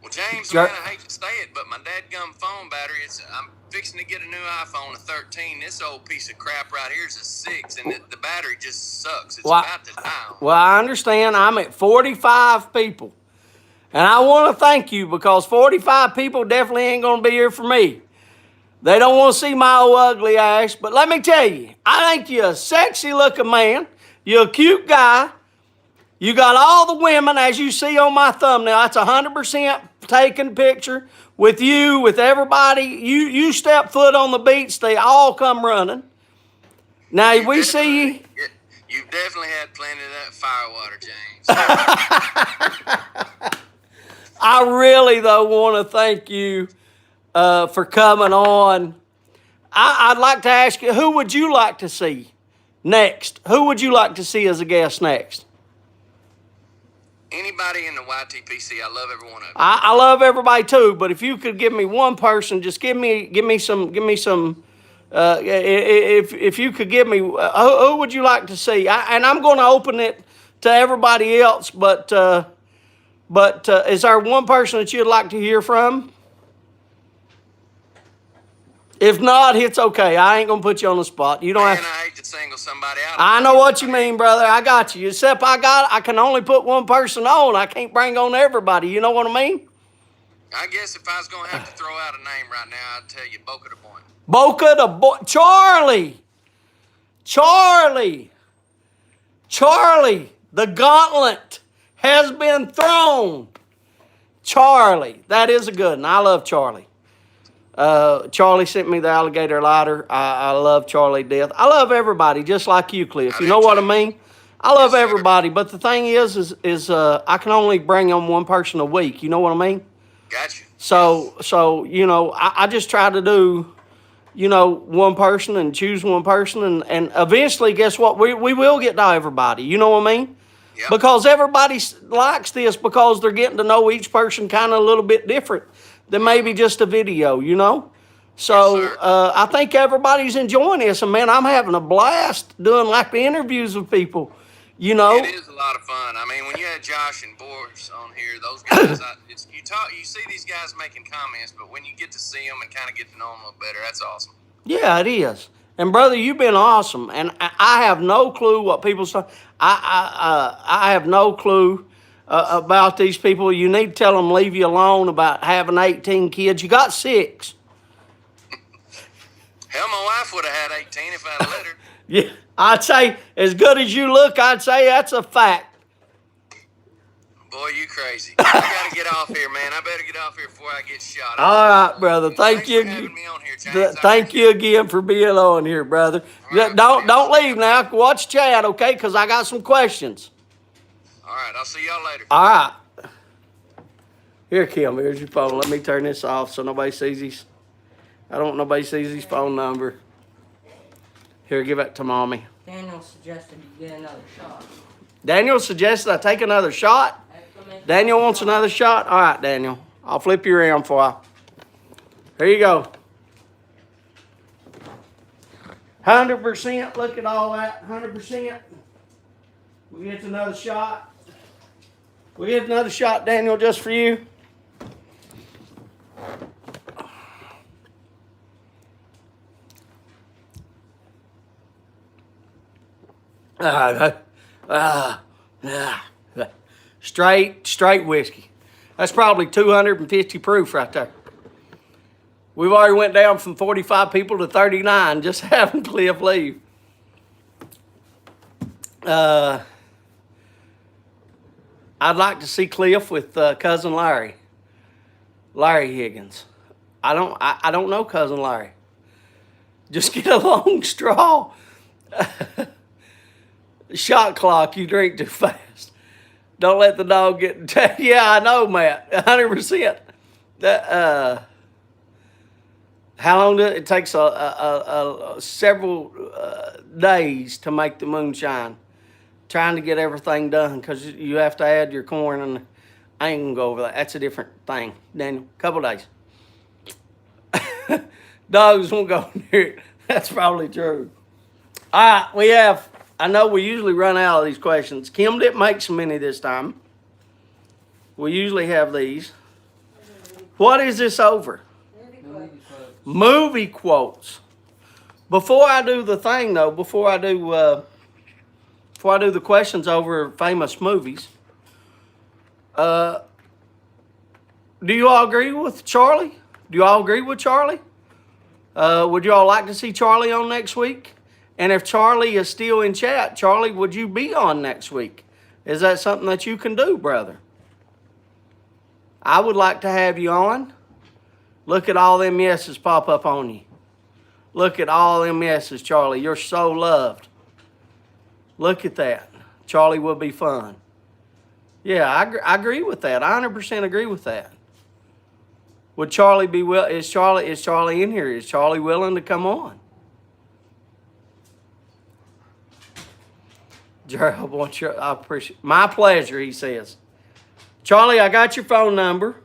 Well, James, man, I hate to say it, but my dadgum phone battery, I'm fixing to get a new iPhone, a 13. This old piece of crap right here is a 6, and the battery just sucks. It's about to die. Well, I understand. I'm at 45 people. And I want to thank you, because 45 people definitely ain't going to be here for me. They don't want to see my old ugly ass. But let me tell you, I think you're a sexy looking man. You're a cute guy. You got all the women, as you see on my thumbnail. That's 100% taken picture with you, with everybody. You step foot on the beach, they all come running. Now, we see you. You've definitely had plenty of that firewater, James. I really, though, want to thank you for coming on. I'd like to ask you, who would you like to see next? Who would you like to see as a guest next? Anybody in the YTPC, I love every one of them. I love everybody too, but if you could give me one person, just give me some. If you could give me, who would you like to see? And I'm going to open it to everybody else, but is there one person that you'd like to hear from? If not, it's okay. I ain't gonna put you on the spot. You don't have to. I hate to single somebody out. I know what you mean, brother. I got you. Except I can only put one person on. I can't bring on everybody. You know what I mean? I guess if I was gonna have to throw out a name right now, I'd tell you Boca the Boy. Boca the Boy. Charlie. The gauntlet has been thrown. Charlie. That is a good one. I love Charlie. Charlie sent me the alligator lighter. I love Charlie to death. I love everybody, just like you, Cliff. You know what I mean? I love everybody, but the thing is I can only bring on one person a week. You know what I mean? Gotcha. So I just try to do, one person and choose one person, and eventually, guess what? We will get to everybody. You know what I mean? Yep. Because everybody likes this, because they're getting to know each person kind of a little bit different than maybe just a video, So Yes, I think everybody's enjoying this, and man, I'm having a blast doing like the interviews with people. It is a lot of fun. I mean, when you had Josh and Boris on here, those guys, you see these guys making comments, but when you get to see them and kind of get to know them a little better, that's awesome. Yeah, it is. And brother, you've been awesome, and I have no clue what people say. I have no clue about these people. You need to tell them leave you alone about having 18 kids. You got 6. Hell, my wife would have had 18 if I'd let her. Yeah, I'd say as good as you look, I'd say that's a fact. Boy, you crazy. I gotta get off here, man. I better get off here before I get shot. All right, brother. Thank Thanks you. for having me on here, James. I Thank you appreciate it. again for being on here, brother. All right, Don't buddy. leave now. Watch Chad, okay? Because I got some questions. All right, I'll see y'all later. All right. Here, Kim. Here's your phone. Let me turn this off so nobody sees his. I don't want nobody sees his phone number. Here, give it to mommy. Daniel suggested you get another shot. Daniel suggested I take another shot. Daniel wants another shot? All right, Daniel. I'll flip you around for you. Here you go. 100%. Look at all that. 100%. We get another shot. We get another shot, Daniel, just for you. Straight whiskey. That's probably 250 proof right there. We've already went down from 45 people to 39 just having Cliff leave. I'd like to see Cliff with cousin Larry Higgins. I don't know cousin Larry. Just get a long straw. Shot clock, you drink too fast. Don't let the dog get. Yeah, I know, Matt. 100%. How long does it takes? Several days to make the moonshine. Trying to get everything done because you have to add your corn, and I ain't gonna go over that. That's a different thing, Daniel. Couple days. Dogs won't go near it. That's probably true. All right, we have. I know we usually run out of these questions. Kim didn't make so many this time. We usually have these. What is this over? Movie quotes. Before I do the thing though, before I do the questions over famous movies, do you all agree with Charlie? Do you all agree with Charlie? Would you all like to see Charlie on next week? And if Charlie is still in chat, Charlie, would you be on next week? Is that something that you can do, brother? I would like to have you on. Look at all them yeses pop up on you. Look at all them yeses, Charlie. You're so loved. Look at that. Charlie would be fun. Yeah, I agree with that. I 100% agree with that. Would Charlie be is Charlie in here? Is Charlie willing to come on? Gerald, I appreciate. My pleasure, he says. Charlie, I got your phone number.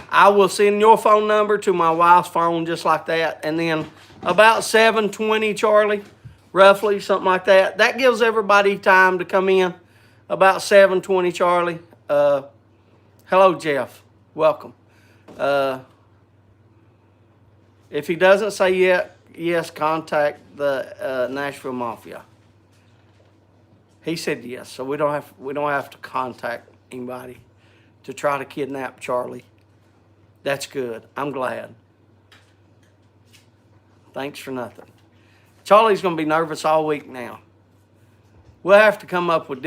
I will send your phone number to my wife's phone just like that. And then about 7:20, Charlie, roughly, something like that. That gives everybody time to come in. About 7:20, Charlie. Hello, Jeff. Welcome. If he doesn't say yes, contact the Nashville Mafia. He said yes, so we don't have to contact anybody to try to kidnap Charlie. That's good. I'm glad. Thanks for nothing. Charlie's gonna be nervous all week now. We'll have to come up with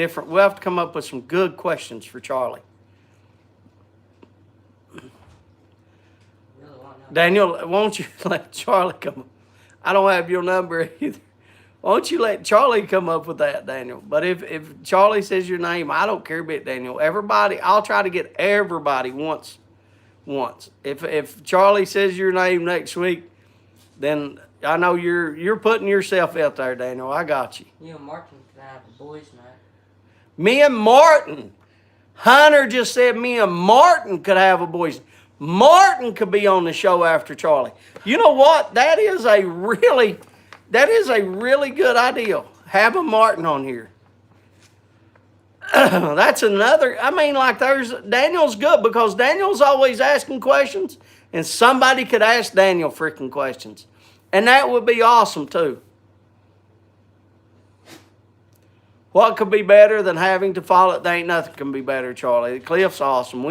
some good questions for Charlie. Daniel, won't you let Charlie come? I don't have your number either. Won't you let Charlie come up with that, Daniel? But if Charlie says your name, I don't care a bit, Daniel. Everybody, I'll try to get everybody once. If Charlie says your name next week, then I know you're putting yourself out there, Daniel. I got you. You and Martin could have a boys' night. Me and Martin. Hunter just said me and Martin could have a boys. Martin could be on the show after Charlie. You know what? That is a really good idea. Have a Martin on here. That's another. I mean, like Daniel's good because Daniel's always asking questions, and somebody could ask Daniel freaking questions, and that would be awesome too. What could be better than having to follow? There ain't nothing can be better, Charlie. Cliff's awesome.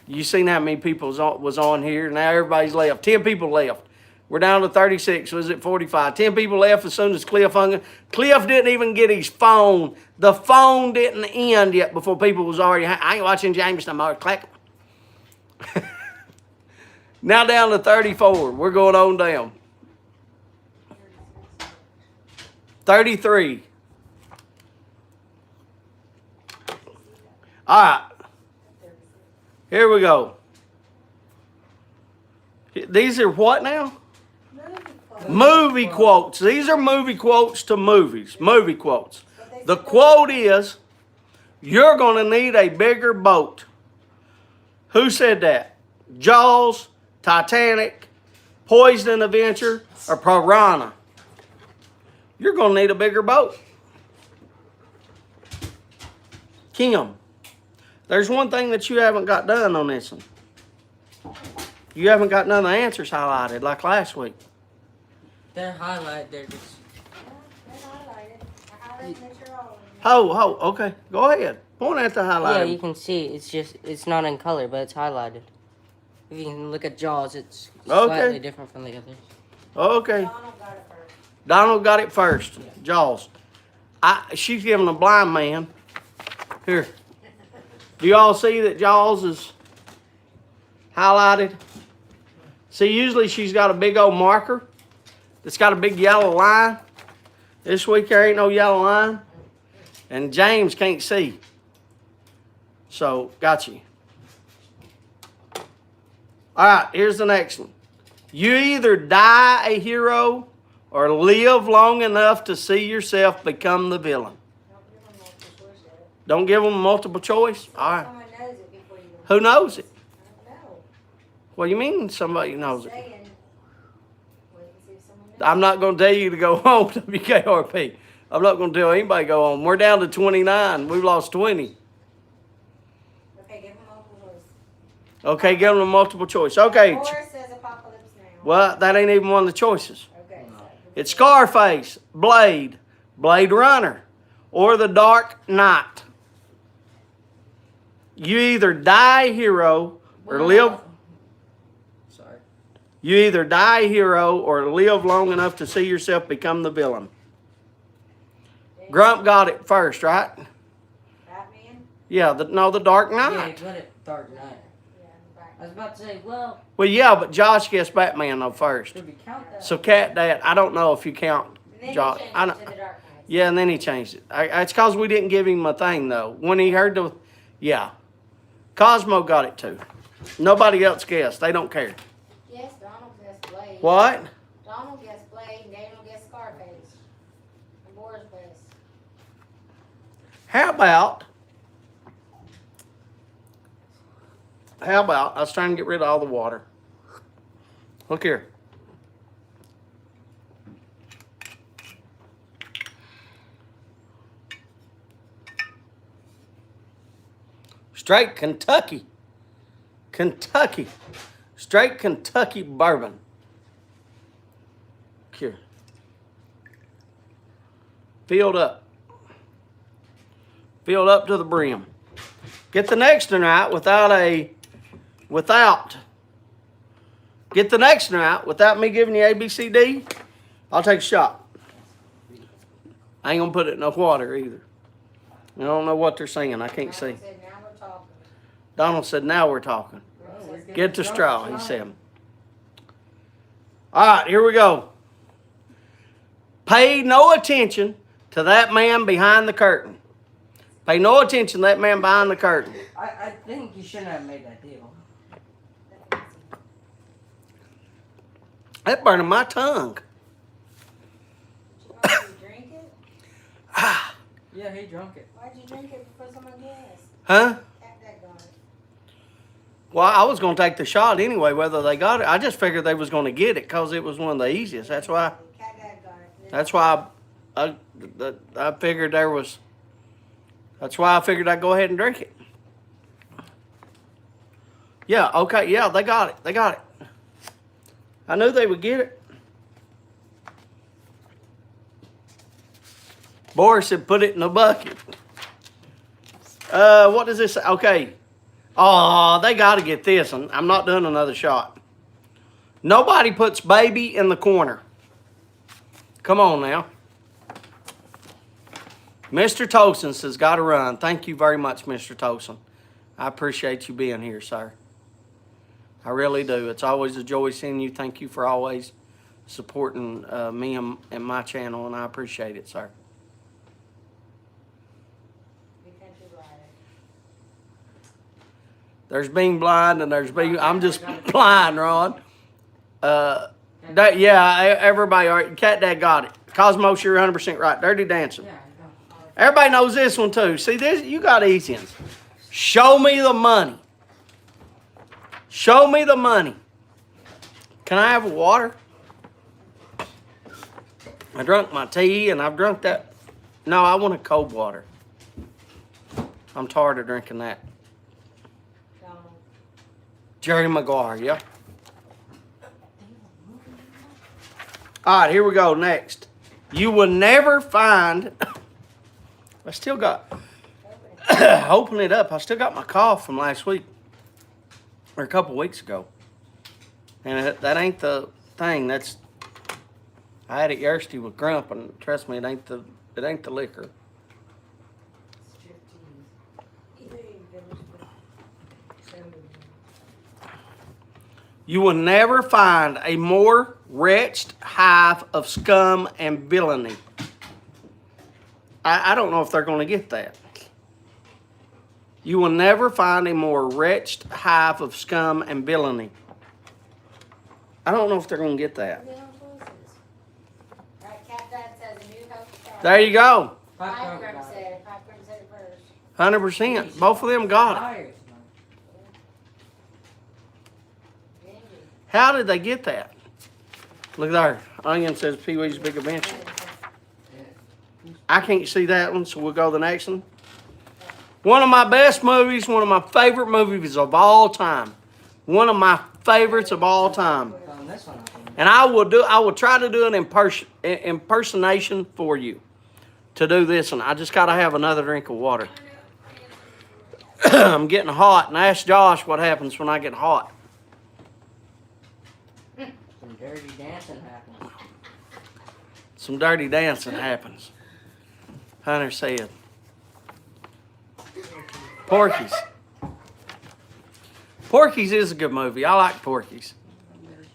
You seen how many people was on here? Now everybody's left. 10 people left. We're down to 36. Was it 45? 10 people left as soon as Cliff hung it. Cliff didn't even get his phone. The phone didn't end yet before people was already. I ain't watching James no more. Clack. Now down to 34. We're going on down. 33. All right. Here we go. These are what now? Movie quotes. These are movie quotes to movies. Movie quotes. The quote is, you're going to need a bigger boat. Who said that? Jaws, Titanic, Poison Adventure, or Piranha? You're going to need a bigger boat. Kim, there's one thing that you haven't got done on this one. You haven't got none of the answers highlighted like last week. They're highlighted. They're just. They're highlighted. I highlighted that you're all in. Okay. Go ahead. Point at the highlighter. Yeah, you can see. It's not in color, but it's highlighted. If you can look at Jaws, it's slightly different from the others. Okay. Donald got it first. Donald got it first. Jaws. She's giving a blind man. Here. Do y'all see that Jaws is highlighted? See, usually she's got a big old marker that's got a big yellow line. This week there ain't no yellow line. And James can't see. So, got you. All right, here's the next one. You either die a hero or live long enough to see yourself become the villain. Don't give them multiple choice Don't give them multiple choice? yet. All right. Someone knows it before you. Who knows it? I don't know. What do you mean somebody knows it? Saying, wait and see if someone knows. I'm not going to tell you to go home, WKRP. I'm not going to tell anybody to go home. We're down to 29. We've lost 20. Okay, give them multiple choice. Okay, give them a multiple choice. Okay. Or says apocalypse now. Well, that ain't even one of the choices. Okay. So It's Scarface, Blade, Blade Runner, or The Dark Knight. You either die a hero or live. Sorry. You either die a hero or live long enough to see yourself become the villain. Grump got it first, right? Batman? Yeah, The Dark Yeah, Knight. you got it Dark Knight. Yeah, I was about to say, well, Well, yeah, but Josh guessed Batman though first. should we count that? So Cat Dad, I don't know if you count And then Josh. he changed I it know. to the Dark Knight. Yeah, and then he changed it. It's because we didn't give him a thing though. When he heard the, yeah, Cosmo got it too. Nobody else guessed. They don't care. Yes, Donald guessed Blade. What? Donald guessed Blade, and Daniel guessed Scarface. And Boris guessed. How about? I was trying to get rid of all the water. Look here. Straight Kentucky. Straight Kentucky bourbon. Here. Filled up. Filled up to the brim. Get the next one right without me giving you ABCD. I'll take a shot. I ain't gonna put it in no water either. I don't know what they're saying. I can't see. Donald said, now we're talking. Donald said, now we're talking. Oh, we're getting Get the drunk straw, he tonight. said. All right, here we go. Pay no attention to that man behind the curtain. Pay no attention to that man behind the curtain. I think you shouldn't have made that deal. That burning my tongue. Did you drink it? Yeah, he drunk it. Why'd you drink it before someone guessed? Huh? That got it. Well, I was going to take the shot anyway, whether they got it. I just figured they was going to get it because it was one of the easiest. That's why. Cat Dad got it. That's why I figured there was. That's why I figured I'd go ahead and drink it. Yeah. Okay. Yeah, they got it. They got it. I knew they would get it. Boris had put it in a bucket. What does this say? Okay. Oh, they got to get this one. I'm not doing another shot. Nobody puts baby in the corner. Come on now. Mr. Tolson says, got to run. Thank you very much, Mr. Tolson. I appreciate you being here, sir. I really do. It's always a joy seeing you. Thank you for always supporting me and my channel, and I appreciate it, sir. There's being blind and there's being... I'm just blind, Ron. Everybody... Cat Dad got it. Cosmos, you're 100% right. Dirty Dancing. Everybody knows this one, too. See, this you got easy ones. Show me the money. Show me the money. Can I have water? I drank my tea and I've drunk that. No, I want a cold water. I'm tired of drinking that. Jerry Maguire, yeah. All right, here we go. Next. You will never find... I still got... Open it up. I still got my cough from last week. Or a couple weeks ago. And that ain't the thing. That's... I had it yesterday with Grump, and trust me, it ain't the liquor. You will never find a more wretched hive of scum and villainy. I don't know if they're going to get that. You will never find a more wretched hive of scum and villainy. I don't know if they're going to get that. There you go. 100%. Both of them got it. How did they get that? Look there. Onion says Pee-wee's Big Adventure. I can't see that one, so we'll go to the next one. One of my best movies, one of my favorite movies of all time. One of my favorites of all time. And I will try to do an impersonation for you to do this one. I just got to have another drink of water. I'm getting hot, and ask Josh what happens when I get hot. Some dirty dancing happens. Some dirty dancing happens. Hunter said. Porky's. Porky's is a good movie. I like Porky's.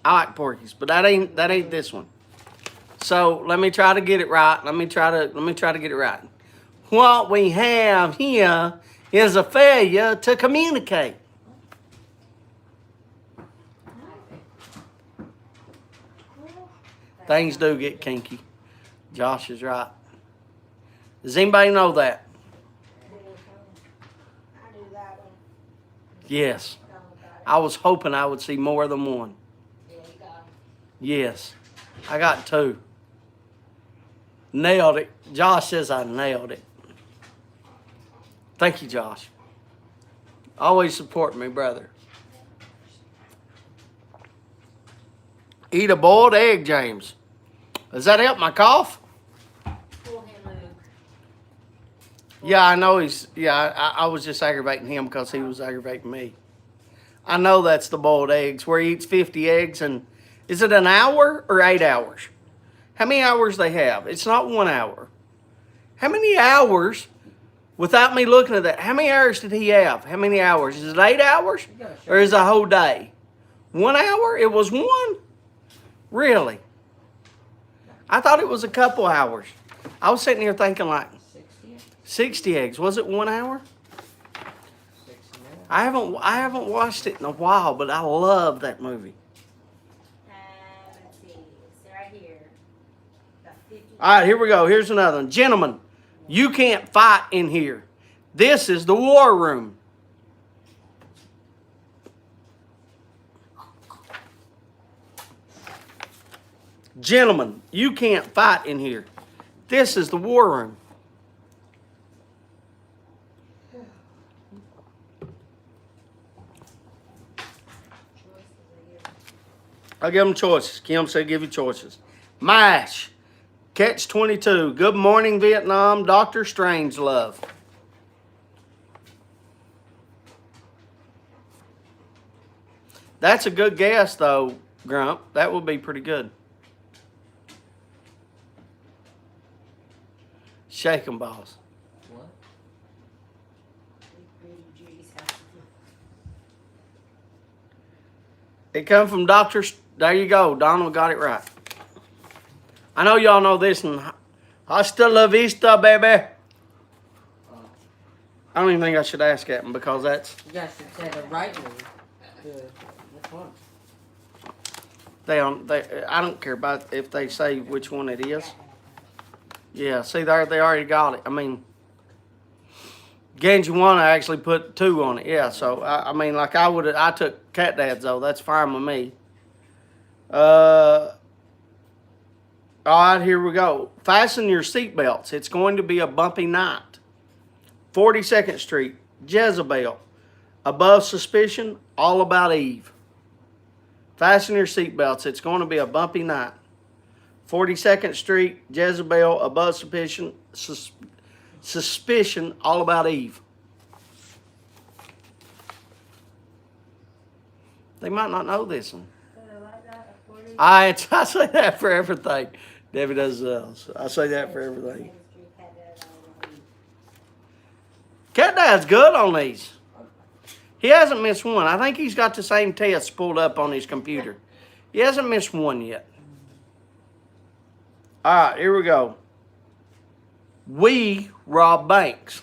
But that ain't this one. So let me try to get it right. Let me try to get it right. What we have here is a failure to communicate. Things do get kinky. Josh is right. Does anybody know that? Yes. I was hoping I would see more than one. Yes. I got two. Nailed it. Josh says I nailed it. Thank you, Josh. Always support me, brother. Eat a boiled egg, James. Does that help my cough? Yeah, I know he's... Yeah, I was just aggravating him because he was aggravating me. I know that's the boiled eggs where he eats 50 eggs and... Is it an hour or 8 hours? How many hours they have? It's not 1 hour. How many hours, without me looking at that, how many hours did he have? How many hours? Is it 8 hours? Or is it a whole day? 1 hour? It was one? Really? I thought it was a couple hours. I was sitting here thinking like 60 eggs. Was it 1 hour? I haven't watched it in a while, but I love that movie. Let's see. It's right here. All right, here we go. Here's another one. Gentlemen, you can't fight in here. This is the war room. Gentlemen, you can't fight in here. This is the war room. I'll give them choices. Kim said give you choices. MASH. Catch 22. Good Morning Vietnam. Dr. Strangelove. That's a good guess, though, Grump. That would be pretty good. Shake 'em balls. What? It come from Dr. There you go. Donald got it right. I know y'all know this one. Hasta la vista, baby. I don't even think I should ask that one because that's... You guys should say the right one. Which one? I don't care about if they say which one it is. Yeah, see there, they already got it. I mean, Ganjuana actually put 2 on it. Yeah, so I mean, like I took Cat Dad's though. That's fine with me. All right, here we go. Fasten your seatbelts. It's going to be a bumpy night. 42nd Street, Jezebel. Above Suspicion, All About Eve. Fasten your seatbelts. It's going to be a bumpy night. 42nd Street, Jezebel, Above Suspicion, All About Eve. They might not know this one. I say that for everything. Debbie does I say that for everything. Cat Dad's good on these. He hasn't missed one. I think he's got the same test pulled up on his computer. He hasn't missed one yet. All right, here we go. We rob banks.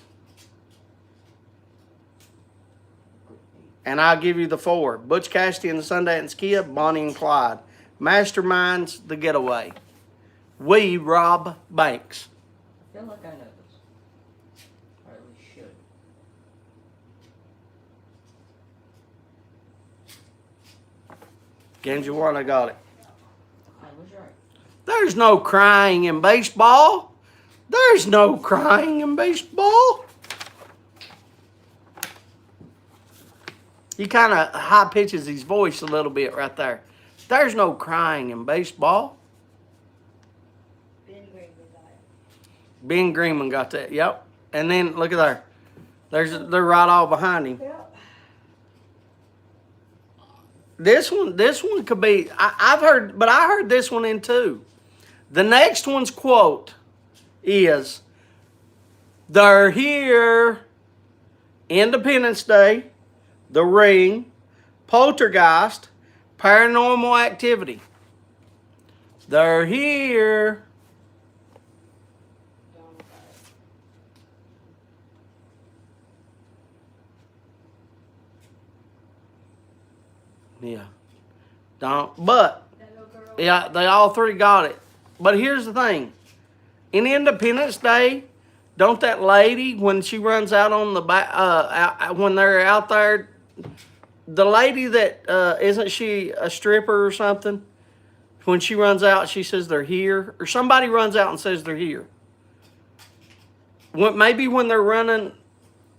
And I'll give you the 4. Butch Cassidy and the Sundance Kid, Bonnie and Clyde. Masterminds, The Getaway. We rob banks. I feel like I know this. Or at least should. Ganjuana got it. I was right. There's no crying in baseball. There's no crying in baseball. He kind of high pitches his voice a little bit right there. There's no crying in baseball. Ben Greenman got that. Yep. And then look at there. They're right all behind him. Yep. This one could be. I heard this one in too. The next one's quote is, "They're here." Independence Day, The Ring, Poltergeist, Paranormal Activity. They're here. Yeah. But yeah, they all 3 got it. But here's the thing. In Independence Day, don't that lady, when she runs out on the back, when they're out there, the lady that, isn't she a stripper or something? When she runs out, she says they're here. Or somebody runs out and says they're here. Maybe when they're running,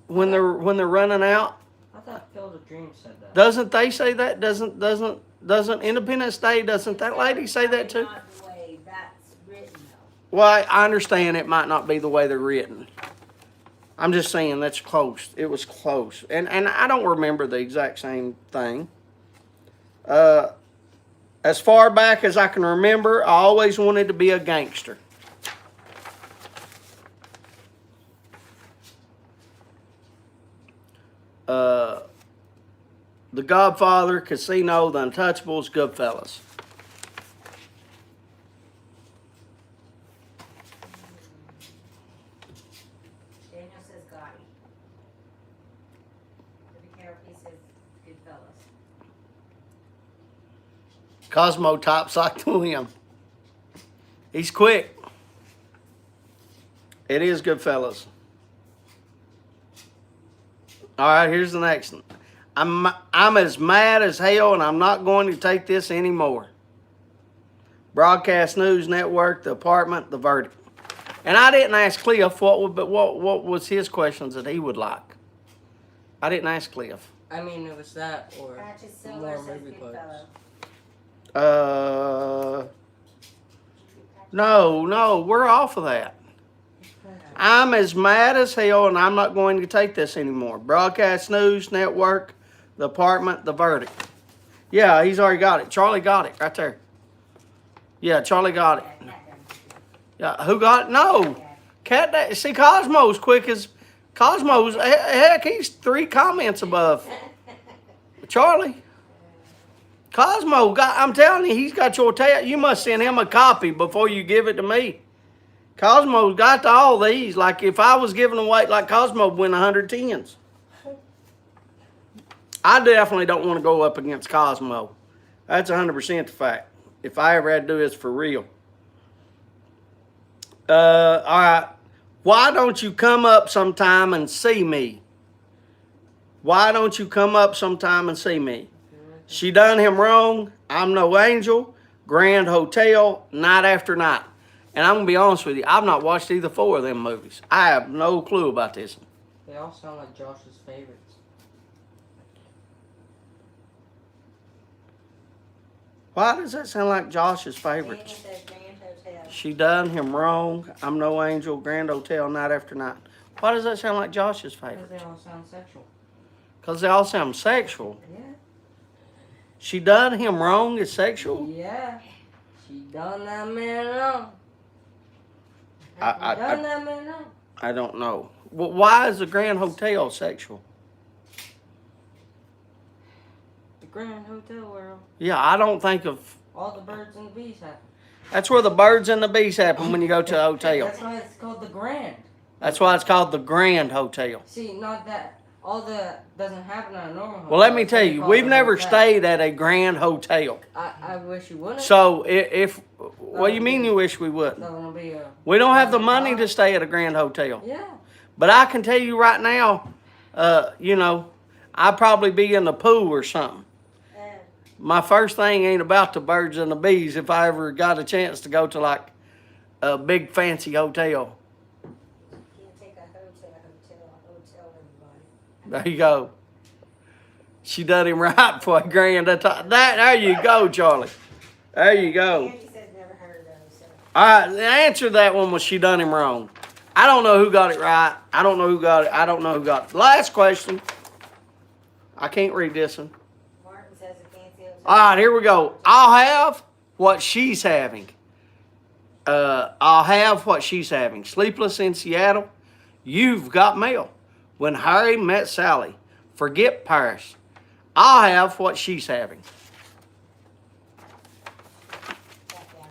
when they're running out. I thought Field of Dreams said that. Doesn't they say that? Doesn't Independence Day, doesn't that lady say that too? Not the way that's written, though. Well, I understand it might not be the way they're written. I'm just saying that's close. It was close. And I don't remember the exact same thing. As far back as I can remember, I always wanted to be a gangster. The Godfather, Casino, The Untouchables, Goodfellas. Daniel says Gotti. The Carapy says Goodfellas. Cosmo types like William. He's quick. It is Goodfellas. All right, here's the next one. I'm as mad as hell, and I'm not going to take this anymore. Broadcast News Network, The Apartment, The Verdict. And I didn't ask Cliff what was his questions that he would like. I didn't ask Cliff. I mean, it was that or Patches Silver more says movie quotes. Goodfellas. No, we're off of that. I'm as mad as hell, and I'm not going to take this anymore. Broadcast News Network, The Apartment, The Verdict. Yeah, he's already got it. Charlie got it right there. Yeah, Charlie got it. Yeah, who got it? No. Cat Dad. See, Cosmo's quick as Cosmo's. Heck, he's 3 comments above Charlie. Cosmo got. I'm telling you, he's got your tail. You must send him a copy before you give it to me. Cosmo's got to all these. Like if I was giving away, like Cosmo would win 110s. I definitely don't want to go up against Cosmo. That's 100% the fact. If I ever had to do this for real. All right. Why don't you come up sometime and see me? Why don't you come up sometime and see me? She done him wrong. I'm no angel. Grand Hotel, night after night. And I'm going to be honest with you, I've not watched either 4 of them movies. I have no clue about this one. They all sound like Josh's favorites. Why does that sound like Josh's favorites? She done him wrong. I'm no angel. Grand Hotel, night after night. Why does that sound like Josh's Because favorites? they all sound sexual. Because they all sound sexual. Yeah. She done him wrong is sexual? Yeah. She done that man wrong. I Done that man wrong. I don't know. Well, why is the Grand Hotel sexual? The Grand Hotel World. Yeah, I don't think of... All the birds and the bees happen. That's where the birds and the bees happen when you go to a hotel. That's why it's called the Grand. That's why it's called the Grand Hotel. See, not that. All that doesn't happen at a normal hotel. Well, let me It's tell you, called we've a never hotel. stayed at a Grand Hotel. I wish you wouldn't. So if what do you mean you wish we wouldn't? That would be a... We don't have the money to stay at a Grand Hotel. Yeah. But I can tell you right now, you know, I'd probably be in the pool or something. My first thing ain't about the birds and the bees if I ever got a chance to go to like a big fancy hotel. Can't take a hotel everybody. There you go. She done him right for a grand. There you go, Charlie. There you go. Andy says never heard of those. So. All right, the answer to that one was she done him wrong. I don't know who got it right. I don't know who got it. I don't know who got it. Last question. I can't read this one. Martin says a fancy hotel. All right, here we go. I'll have what she's having. I'll have what she's having. Sleepless in Seattle. You've got mail. When Harry met Sally. Forget Paris. I'll have what she's having.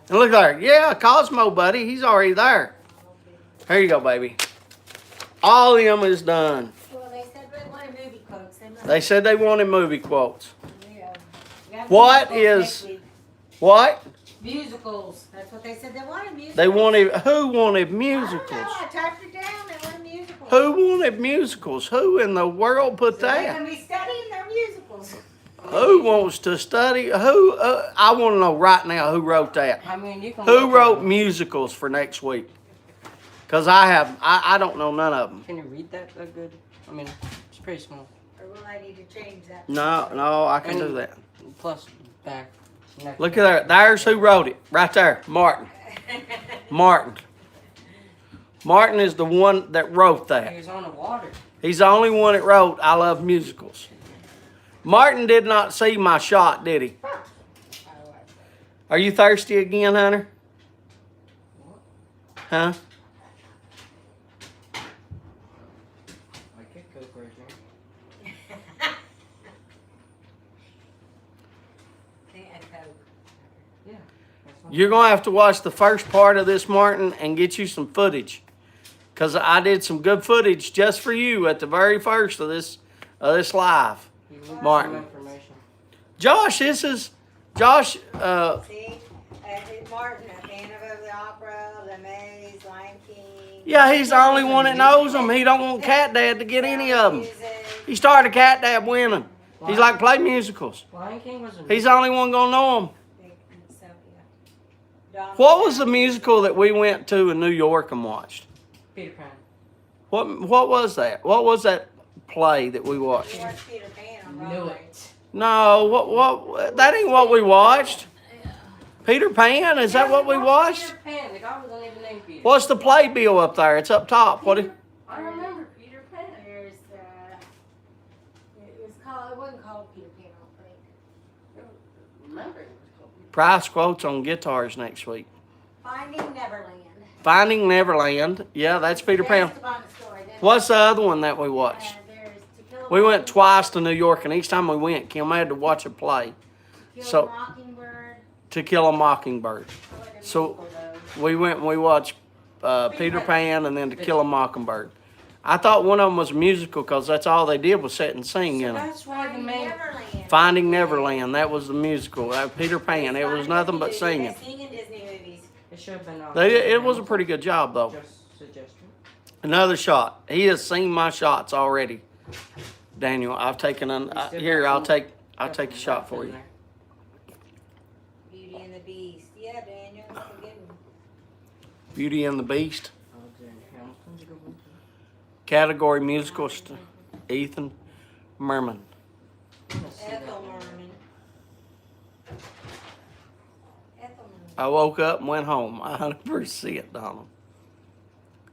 And look there. Yeah, Cosmo, buddy. He's already there. Here you go, baby. All of them is done. Well, they said they wanted movie quotes. They said they wanted movie quotes. Yeah. What is... What? Musicals. That's what they said. They wanted musicals. They wanted... Who wanted I don't musicals? know. I typed it down. They wanted musicals. Who wanted musicals? Who in the world put So they're that? going to be studying their musicals. Who wants to study? Who? I want to know right now who wrote that. I mean, you can. Who look at wrote them. musicals for next week? Because I don't know none of them. Can you read that good? I mean, it's pretty small. Or will I need to change that? No, I can do that. Plus, back. Next Look at that. There's who wrote it. Right there. Martin. Martin. Martin is the one that wrote He that. was on the water. He's the only one that wrote I Love Musicals. Martin did not see my shot, did he? Are you thirsty again, Hunter? Huh? I could go for a drink. Yeah. That's not You're going to have to watch the first part of this, Martin, and get you some footage. Because I did some good footage just for you at the very first of this live. You need some Martin. information. Josh, this is... Josh, See? Martin, a fan of the opera, The Maze, Lion King. yeah, he's the only one that knows them. He don't want Cat Dad to get any of them. Music. He started Cat Dad winning. He's like, play musicals. Lion King was a. He's the only one going to know them. So, yeah. What was the musical that we went to in New York and watched? Peter Pan. What was that? What was that play that we watched? You watched Peter Pan on Knew Broadway. it. No, what? That ain't what we watched. Peter Pan? Is that what we watched? Peter Pan. The guy wasn't even named Peter. What's the playbill up there? It's up top. What? I remember Peter Pan. There's, it was called, it wasn't called Peter Pan, I don't think. Price quotes on guitars next week. Finding Neverland. Finding Neverland. Yeah, that's Peter Pan. Based upon the story. Then What's the other one that we watched? there's To Kill a We went Mockingbird, twice to New York, and each time we went, Kim had to watch a play. To Kill so- a Mockingbird. To Kill a Mockingbird. I like a So- musical, though. We went and we watched Peter Pan and then To Kill a Mockingbird. I thought one of them was a musical because that's all they did was sit and sing, you know. That's why the Finding main. Neverland. Finding Neverland, that was the musical. Peter Pan, it was nothing but singing. They sing in Disney movies. It should have been on. It was a pretty good job though. Just suggestion. Another shot. He has seen my shots already. Daniel, I've taken here. I'll take a shot for you. Beauty and the Beast. Yeah, Daniel. That's a good one. Beauty and the Beast. Category musical. Ethan Merman. Ethel Merman. Ethel Merman. I woke up and went home. 100%, Donald.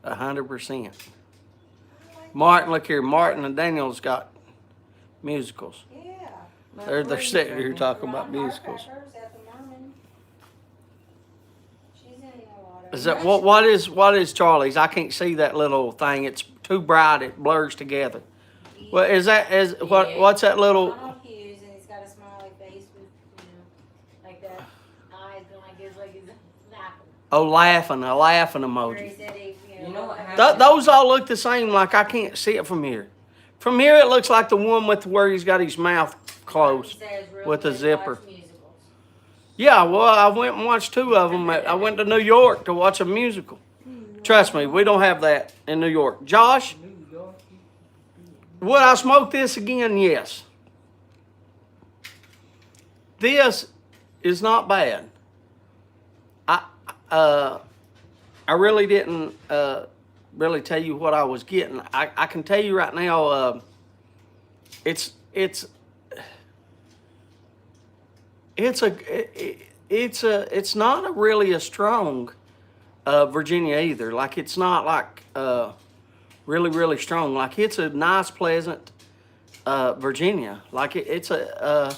100%. Martin, look here. Martin and Daniel's got musicals. Yeah. They're sitting here talking about Ron musicals. Harper's Ethel Merman. She's in a lot of. Is that what is Charlie's? I can't see that little thing. It's too bright. It blurs together. Well, what's that little? Donald Hughes, and he's got a smiley face with, like that eyes going like this, like he's laughing. Oh, laughing, a laughing Where he emoji. said he, You know what happened? Those all look the same. Like I can't see it from here. From here, it looks like the one with where he's got his mouth closed. says real with a good zipper. watch musicals. Yeah, well, I went and watched two of them. I went to New York to watch a musical. Trust me, we don't have that in New York. Josh, would I smoke this again? Yes. This is not bad. I really didn't really tell you what I was getting. I can tell you right now. It's not really a strong Virginia either. Like it's not like really strong. Like it's a nice, pleasant Virginia. Like it's a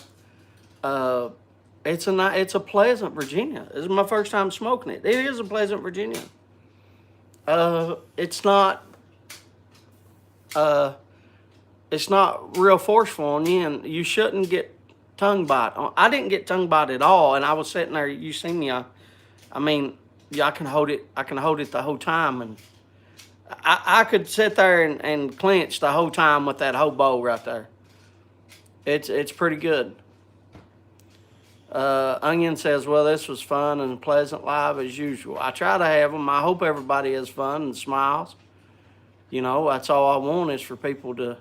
pleasant Virginia. This is my first time smoking it. It is a pleasant Virginia. It's not real forceful on you, and you shouldn't get tongue bite. I didn't get tongue bite at all, and I was sitting there. You see me? I mean, yeah, I can hold it. I can hold it the whole time, and I could sit there and clench the whole time with that whole bowl right there. It's pretty good. Onion says, well, this was fun and pleasant live as usual. I try to have them. I hope everybody has fun and smiles. You know, that's all I want is for people to,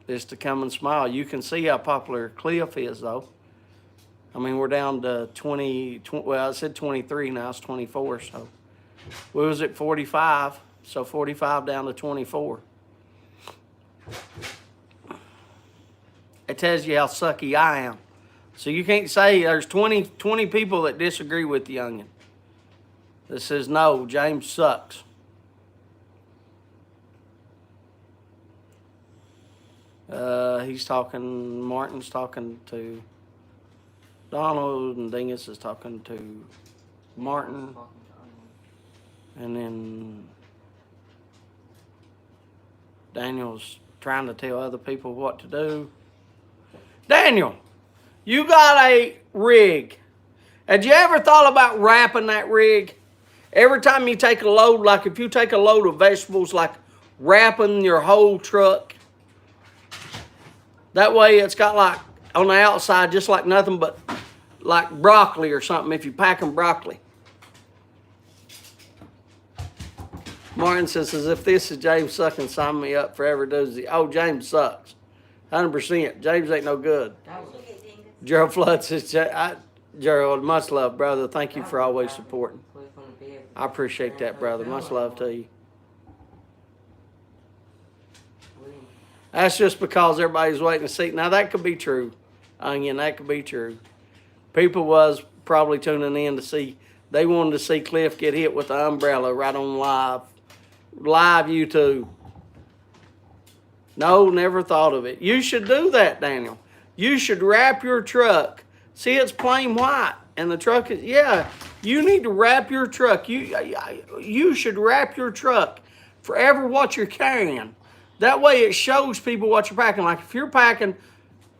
is to come and smile. You can see how popular Cliff is, though. I mean, we're down to 20 well, I said 23, now it's 24, so. We was at 45, so 45 down to 24. It tells you how sucky I am. So you can't say there's 20 people that disagree with the Onion. That says, no, James sucks. Martin's talking to Donald, and Dingus is talking to Martin. And then Daniel's trying to tell other people what to do. Daniel, you got a rig. Had you ever thought about wrapping that rig? Every time you take a load, like if you take a load of vegetables, like wrapping your whole truck. That way it's got like on the outside just like nothing but like broccoli or something if you're packing broccoli. Martin says, as if this is James sucking, sign me up forever doozy. Oh, James sucks. 100%. James ain't no good. Gerald Flood says, Gerald, much love, brother. Thank you for always supporting. I appreciate that, brother. Much love to you. That's just because everybody's waiting to see. Now, that could be true, Onion. That could be true. People was probably tuning in to see. They wanted to see Cliff get hit with the umbrella right on live YouTube. No, never thought of it. You should do that, Daniel. You should wrap your truck. See, it's plain white, and the truck is, yeah, you need to wrap your truck. You should wrap your truck forever what you're carrying. That way it shows people what you're packing. Like if you're packing,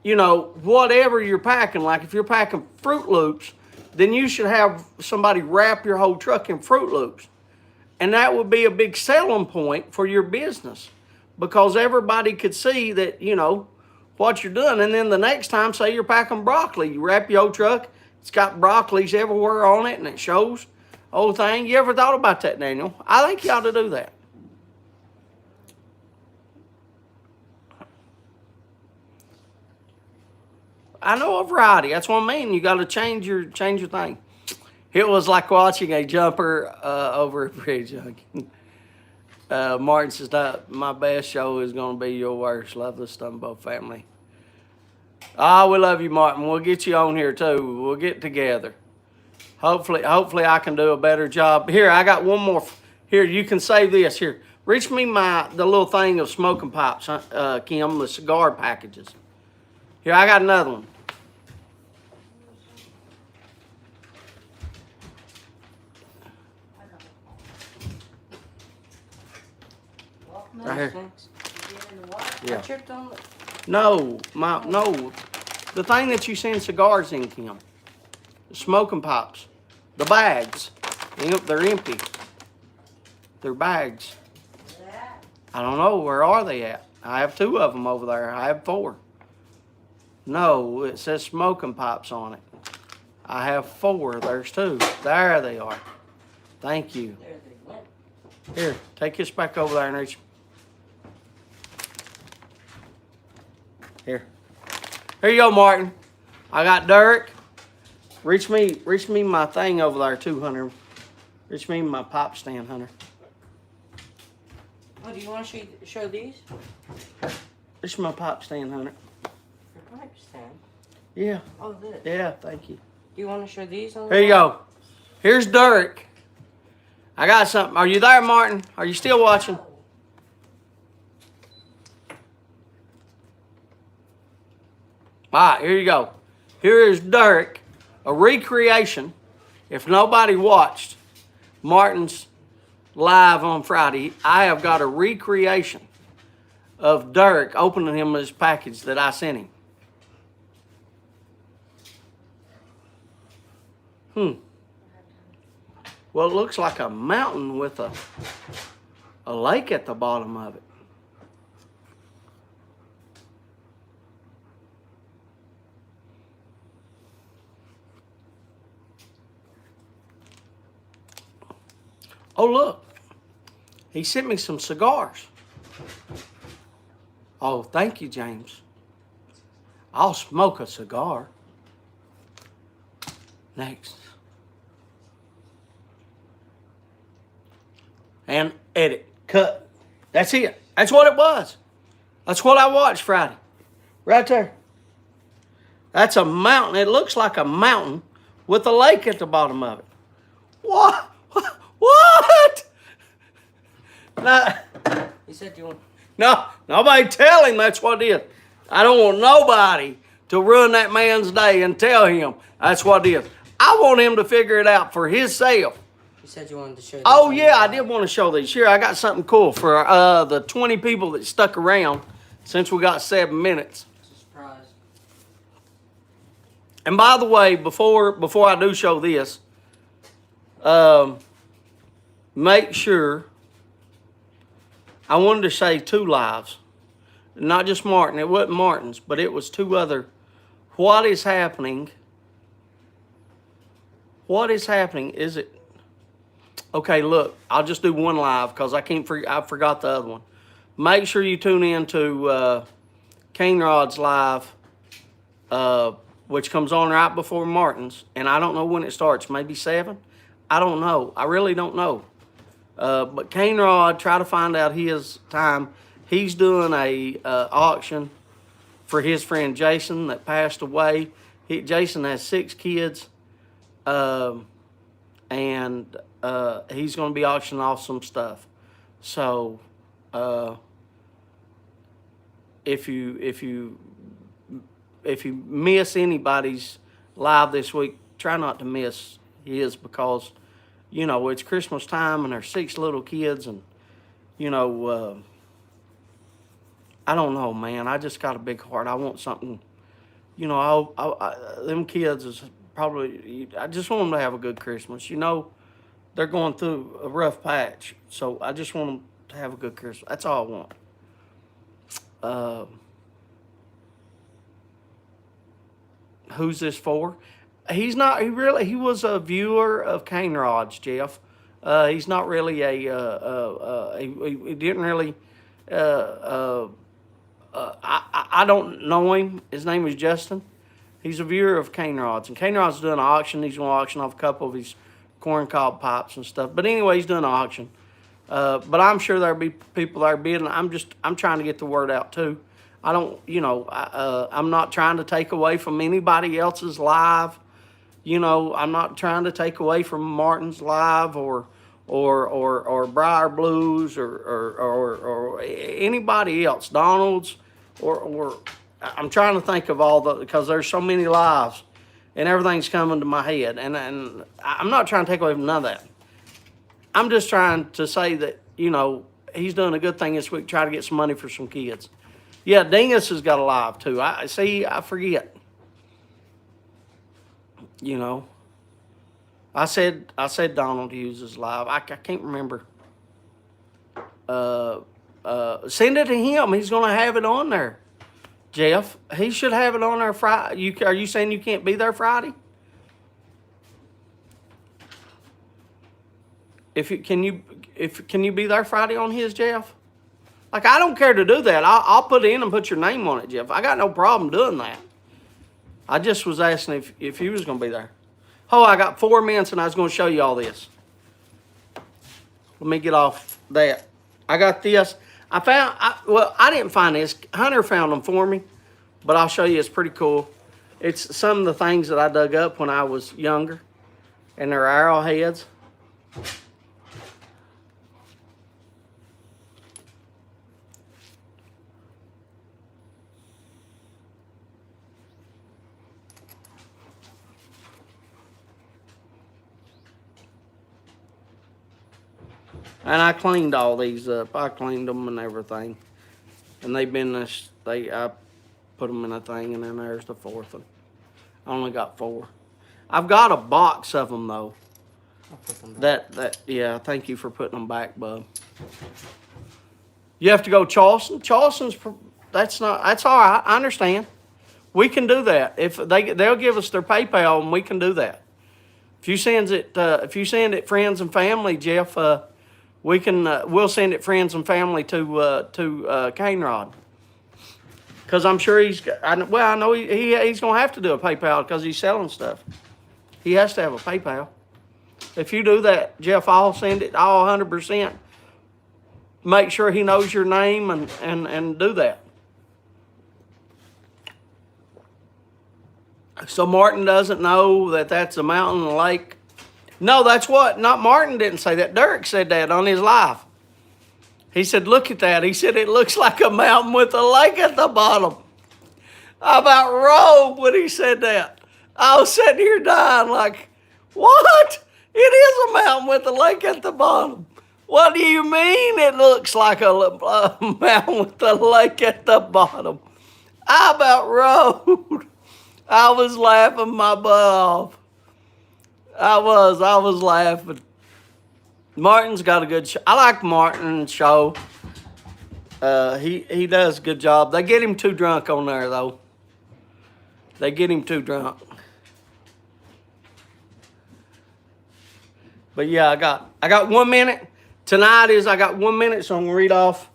whatever you're packing, like if you're packing Fruit Loops, then you should have somebody wrap your whole truck in Fruit Loops. And that would be a big selling point for your business because everybody could see that, what you're doing. And then the next time, say you're packing broccoli, you wrap your whole truck, it's got broccolis everywhere on it and it shows the whole thing. You ever thought about that, Daniel? I think you ought to do that. I know a variety. That's what I mean. You got to change your thing. It was like watching a jumper over a bridge. Martin says, my best show is going to be your worst. Love the Stumbo family. We love you, Martin. We'll get you on here, too. We'll get together. Hopefully I can do a better job. Here, I got one more. Here, you can save this. Here, reach me the little thing of smoking pipes, Kim, the cigar packages. Here, I got another one. Right here. Yeah. No, the thing that you send cigars in, Kim. The smoking pipes. The bags. They're empty. They're bags. I don't know. Where are they at? I have 2 of them over there. I have 4. No, it says smoking pipes on it. I have 4. There's 2. There they are. Thank you. Here, take this back over there and reach. Here. Here you go, Martin. I got Derek. Reach me my thing over there too, Hunter. Reach me my pipe stand, Hunter. Oh, do you want to show these? This is my pipe stand, Hunter. Your pipe stand? Yeah. Oh, this. Yeah, thank you. Do you want to show these on the Here you go. Here's Derek. I got something. Are you there, Martin? Are you still watching? All right, here you go. Here is Derek, a recreation. If nobody watched Martin's live on Friday, I have got a recreation of Derek opening him his package that I sent him. Well, it looks like a mountain with a lake at the bottom of it. Oh, look. He sent me some cigars. Oh, thank you, James. I'll smoke a cigar. Next. And edit. Cut. That's it. That's what it was. That's what I watched Friday. Right there. That's a mountain. It looks like a mountain with a lake at the bottom of it. What? What? No. You said you want... No, nobody tell him that's what it is. I don't want nobody to ruin that man's day and tell him that's what it is. I want him to figure it out for himself. You said you wanted to show these. Oh, yeah, I did want to show these. Here, I got something cool for the 20 people that stuck around since we got 7 minutes. It's a surprise. And by the way, before I do show this, make sure, I wanted to say 2 lives. Not just Martin. It wasn't Martin's, but it was 2 other. What is happening? What is happening? Is it... Okay, look. I'll just do 1 live because I forgot the other one. Make sure you tune in to Cane Rod's live, which comes on right before Martin's. And I don't know when it starts. Maybe 7? I don't know. I really don't know. But Cane Rod, try to find out his time. He's doing a auction for his friend Jason that passed away. Jason has 6 kids, and he's going to be auctioning off some stuff. So, if you if you miss anybody's live this week, try not to miss his because, you know, it's Christmas time and there's 6 little kids and, you know, I don't know, man. I just got a big heart. I want something, you know, them kids is probably, I just want them to have a good Christmas. You know, they're going through a rough patch, so I just want them to have a good Christmas. That's all I want. Who's this for? He was a viewer of cane rods, Jeff. He's not really he didn't really, I don't know him. His name is Justin. He's a viewer of cane rods. And cane rods doing an auction. He's going to auction off a couple of his corn cob pipes and stuff. But anyway, he's doing an auction. But I'm sure there'll be people there bidding. I'm trying to get the word out too. I don't, you know, I'm not trying to take away from anybody else's live. You know, I'm not trying to take away from Martin's live or Briar Blues or anybody else, Donald's or I'm trying to think of because there's so many lives and everything's coming to my head and I'm not trying to take away from none of that. I'm just trying to say that, you know, he's doing a good thing this week, try to get some money for some kids. Yeah, Dingus has got a live too. I forget. You know. I said Donald Hughes is live. I can't remember. Send it to him. He's gonna have it on there. Jeff, he should have it on there Friday. Are you saying you can't be there Friday? Can you be there Friday on his, Jeff? Like, I don't care to do that. I'll put in and put your name on it, Jeff. I got no problem doing that. I just was asking if you was going to be there. Oh, I got 4 minutes and I was going to show you all this. Let me get off that. I got this. I didn't find this. Hunter found them for me, but I'll show you. It's pretty cool. It's some of the things that I dug up when I was younger, and they're arrowheads. And I cleaned all these up. I cleaned them and everything. And they've been I put them in a thing, and then there's the 4th one. I only got 4. I've got a box of them though. I'll put them back. Yeah, thank you for putting them back, bub. You have to go Charleston. Charleston's that's all right. I understand. We can do that. If they'll give us their PayPal and we can do that. If you send it friends and family, Jeff, we'll send it friends and family to Cane Rod. Because I'm sure I know he's going to have to do a PayPal because he's selling stuff. He has to have a PayPal. If you do that, Jeff, I'll send it all 100%. Make sure he knows your name and do that. So Martin doesn't know that that's a mountain and a lake. No, that's what. Not Martin didn't say that. Derek said that on his live. He said, look at that. He said, it looks like a mountain with a lake at the bottom. I about rolled when he said that. I was sitting here dying like, what? It is a mountain with a lake at the bottom. What do you mean it looks like a mountain with a lake at the bottom? I about rolled. I was laughing my butt off. I was laughing. Martin's got a good show. I like Martin's show. He does a good job. They get him too drunk on there though. They get him too drunk. But yeah, I got 1 minute. Tonight I got 1 minute, so I'm gonna read off.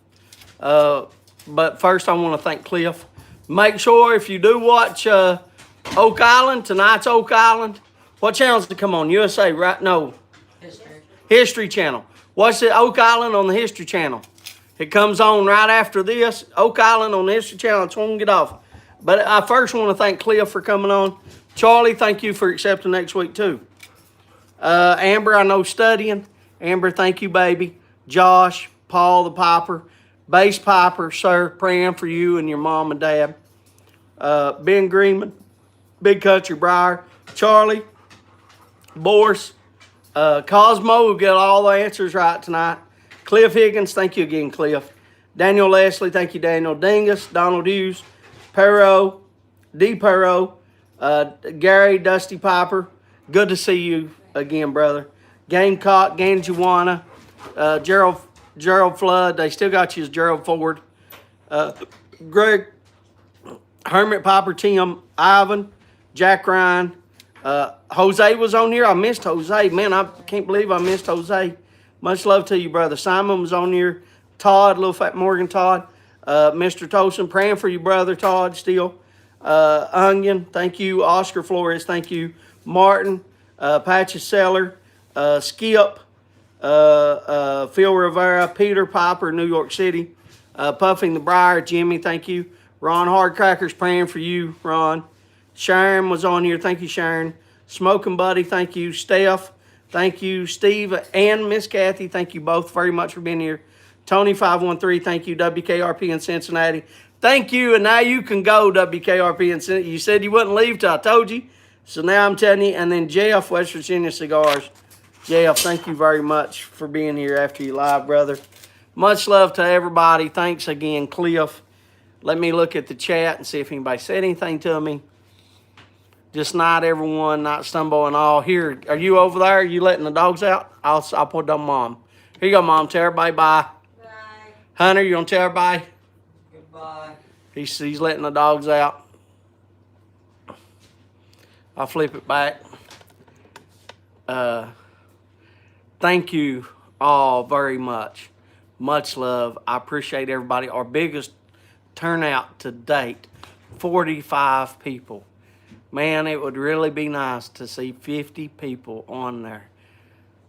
But first I want to thank Cliff. Make sure if you do watch Oak Island, tonight's Oak Island. What channels to come on? USA, right? No. History Channel. Watch the Oak Island on the History Channel. It comes on right after this. Oak Island on the History Channel. That's when we get off. But I first want to thank Cliff for coming on. Charlie, thank you for accepting next week too. Amber, I know studying. Amber, thank you, baby. Josh, Paul the Piper, Bass Piper, sir, praying for you and your mom and dad. Ben Greenman, Big Country Briar, Charlie, Boris, Cosmo will get all the answers right tonight. Cliff Higgins, thank you again, Cliff. Daniel Leslie, thank you, Daniel. Dingus, Donald Hughes, Perro, D. Perro, Gary, Dusty Piper. Good to see you again, brother. Gamecock, Ganjuana, Gerald Flood. They still got you as Gerald Ford. Greg, Hermit Piper, Tim, Ivan, Jack Ryan. Jose was on here. I missed Jose. Man, I can't believe I missed Jose. Much love to you, brother. Simon was on here. Todd, Little Fat Morgan Todd. Mr. Tolson, praying for you, brother Todd, still. Onion, thank you. Oscar Flores, thank you. Martin, Patches Seller, Skip, Phil Rivera, Peter Piper, New York City. Puffing the Briar, Jimmy, thank you. Ron Hardcrackers, praying for you, Ron. Sharon was on here. Thank you, Sharon. Smoking Buddy, thank you. Steph, thank you. Steve and Miss Kathy, thank you both very much for being here. Tony 513, thank you. WKRP in Cincinnati, thank you. And now you can go, WKRP in Cincinnati. You said you wouldn't leave till I told you. So now I'm telling you. And then Jeff, West Virginia Cigars. Jeff, thank you very much for being here after you live, brother. Much love to everybody. Thanks again, Cliff. Let me look at the chat and see if anybody said anything to me. Just not everyone, not Stumbo and all. Here, are you over there? Are you letting the dogs out? I'll put on Mom. Here you go, Mom. Tell everybody bye. Bye. Hunter, you want to tell everybody? Goodbye. He's letting the dogs out. I'll flip it back. Thank you all very much. Much love. I appreciate everybody. Our biggest turnout to date, 45 people. Man, it would really be nice to see 50 people on there.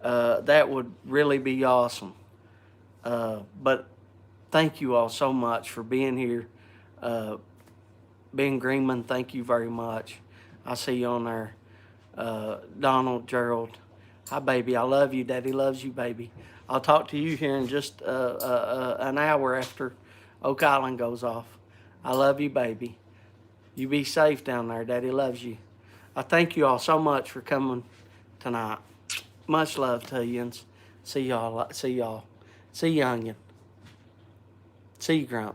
That would really be awesome. But thank you all so much for being here. Ben Greenman, thank you very much. I see you on there. Donald, Gerald. Hi, baby. I love you. Daddy loves you, baby. I'll talk to you here in just an hour after Oak Island goes off. I love you, baby. You be safe down there. Daddy loves you. I thank you all so much for coming tonight. Much love to you. And see y'all. See y'all. See you, Onion. See you, Grump.